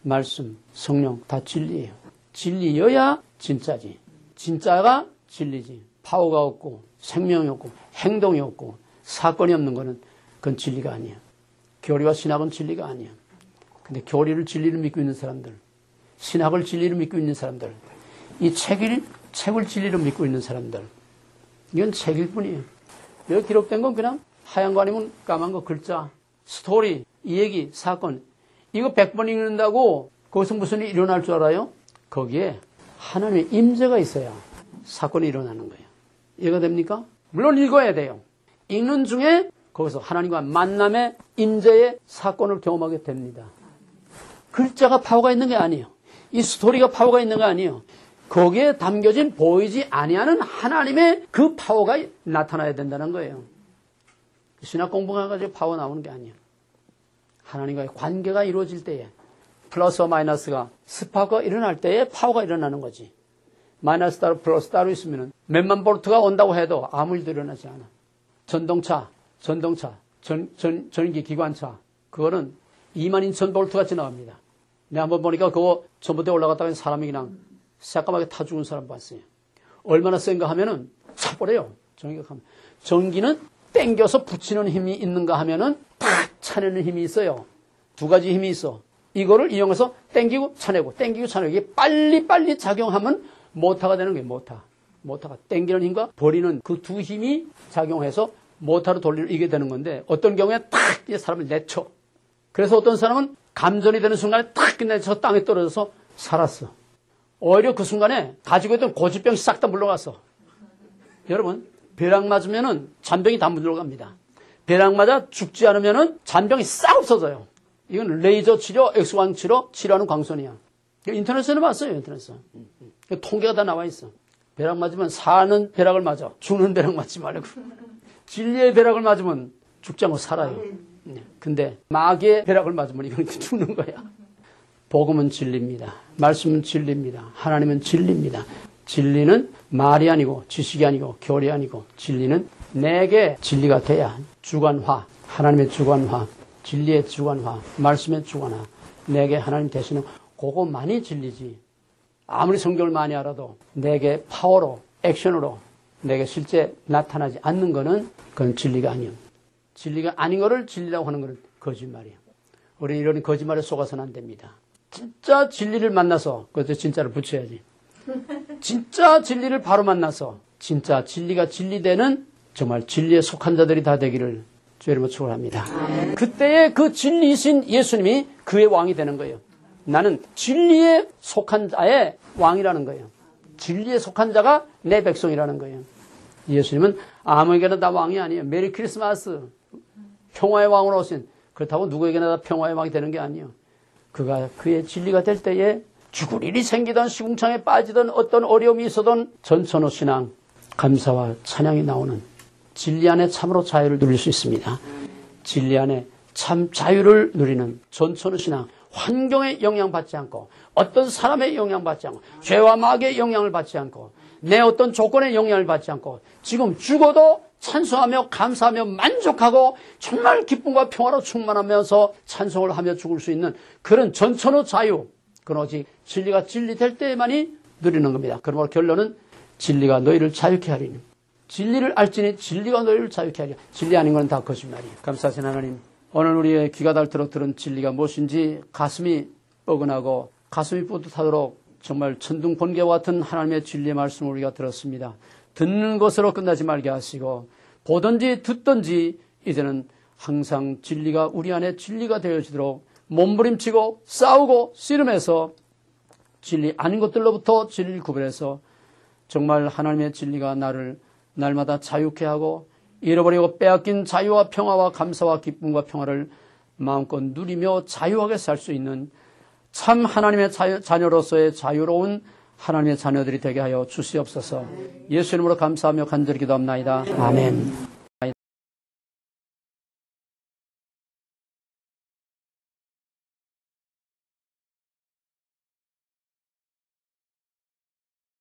말씀, 성령 다 진리예요. 진리여야 진짜지. 진짜가 진리지. 파워가 없고 생명이 없고 행동이 없고 사건이 없는 것은 그건 진리가 아니야. 교리와 신학은 진리가 아니야. 근데 교리를 진리를 믿고 있는 사람들, 신학을 진리를 믿고 있는 사람들, 이 책을 진리로 믿고 있는 사람들, 이건 책일 뿐이에요. 여기 기록된 건 그냥 하얀 거 아니면 까만 거 글자, 스토리, 이 얘기, 사건. 이거 100번 읽는다고 거기서 무슨 일이 일어날 줄 알아요? 거기에 하나님의 임재가 있어야 사건이 일어나는 거예요. 이해가 됩니까? 물론 읽어야 돼요. 읽는 중에 거기서 하나님과 만남의 임재의 사건을 경험하게 됩니다. 글자가 파워가 있는 게 아니에요. 이 스토리가 파워가 있는 게 아니에요. 거기에 담겨진 보이지 아니하는 하나님의 그 파워가 나타나야 된다는 거예요. 신학 공부가 가지고 파워 나오는 게 아니에요. 하나님과의 관계가 이루어질 때에 플러스와 마이너스가 스파크가 일어날 때에 파워가 일어나는 거지. 마이너스 따로 플러스 따로 있으면 몇만 볼트가 온다고 해도 아무 일도 일어나지 않아. 전동차, 전기 기관차, 그거는 2만 인천 볼트가 지나갑니다. 내가 한번 보니까 그거 전봇대에 올라갔다가 사람이 그냥 새까맣게 타 죽은 사람 봤어요. 얼마나 센가 하면은 차버려요. 전기는 땡겨서 붙이는 힘이 있는가 하면은 탁 차내는 힘이 있어요. 두 가지 힘이 있어. 이거를 이용해서 땡기고 차내고 땡기고 차내고 이게 빨리 작용하면 모터가 되는 거예요. 모터가 땡기는 힘과 버리는 그 두 힘이 작용해서 모터로 돌리게 되는 건데 어떤 경우에 탁 사람을 내쳐. 그래서 어떤 사람은 감전이 되는 순간에 탁 내쳐 땅에 떨어져서 살았어. 오히려 그 순간에 가지고 있던 고질병이 싹 다 물러갔어. 여러분, 벼락 맞으면은 잔병이 다 물러갑니다. 벼락 맞아 죽지 않으면은 잔병이 싹 없어져요. 이건 레이저 치료, 엑스광 치료하는 광선이야. 인터넷에는 봤어요, 인터넷에서. 통계가 다 나와 있어. 벼락 맞으면 사는 벼락을 맞아. 죽는 벼락 맞지 말고. 진리의 벼락을 맞으면 죽지 않고 살아요. 근데 마귀의 벼락을 맞으면 이건 죽는 거야. 복음은 진리입니다. 말씀은 진리입니다. 하나님은 진리입니다. 진리는 말이 아니고 지식이 아니고 교리 아니고 진리는 내게 진리가 돼야 주관화, 하나님의 주관화, 진리의 주관화, 말씀의 주관화, 내게 하나님 되시는 그것만이 진리지. 아무리 성경을 많이 알아도 내게 파워로, 액션으로 내게 실제 나타나지 않는 거는 그건 진리가 아니에요. 진리가 아닌 거를 진리라고 하는 거는 거짓말이에요. 우리 이런 거짓말에 속아서는 안 됩니다. 진짜 진리를 만나서 그것도 진짜를 붙여야지. 진짜 진리를 바로 만나서 진짜 진리가 진리되는 정말 진리에 속한 자들이 다 되기를 주의 이름으로 축원합니다. 그때의 그 진리이신 예수님이 그의 왕이 되는 거예요. 나는 진리에 속한 자의 왕이라는 거예요. 진리에 속한 자가 내 백성이라는 거예요. 예수님은 아무에게나 다 왕이 아니에요. 메리 크리스마스. 평화의 왕으로 오신. 그렇다고 누구에게나 다 평화의 왕이 되는 게 아니에요. 그가 그의 진리가 될 때에 죽을 일이 생기던 시궁창에 빠지던 어떤 어려움이 있어던 전천후 신앙, 감사와 찬양이 나오는 진리 안에 참으로 자유를 누릴 수 있습니다. 진리 안에 참 자유를 누리는 전천후 신앙, 환경에 영향받지 않고 어떤 사람의 영향받지 않고 죄와 마귀의 영향을 받지 않고 내 어떤 조건의 영향을 받지 않고 지금 죽어도 찬송하며 감사하며 만족하고 정말 기쁨과 평화로 충만하면서 찬송을 하며 죽을 수 있는 그런 전천후 자유, 그건 오직 진리가 진리 될 때만이 누리는 겁니다. 그러므로 결론은 진리가 너희를 자유케 하리니, 진리를 알지니 진리가 너희를 자유케 하리니, 진리 아닌 건 다 거짓말이에요. 감사하신 하나님, 오늘 우리의 귀가 닳도록 들은 진리가 무엇인지 가슴이 뻐근하고 가슴이 뿌듯하도록 정말 천둥 번개와 같은 하나님의 진리의 말씀을 우리가 들었습니다. 듣는 것으로 끝나지 말게 하시고 보든지 듣든지 이제는 항상 진리가 우리 안에 진리가 되어지도록 몸부림치고 싸우고 씨름해서 진리 아닌 것들로부터 진리를 구별해서 정말 하나님의 진리가 나를 날마다 자유케 하고 잃어버리고 빼앗긴 자유와 평화와 감사와 기쁨과 평화를 마음껏 누리며 자유하게 살 수 있는 참 하나님의 자녀로서의 자유로운 하나님의 자녀들이 되게 하여 주시옵소서. 예수 이름으로 감사하며 간절히 기도합나이다. 아멘.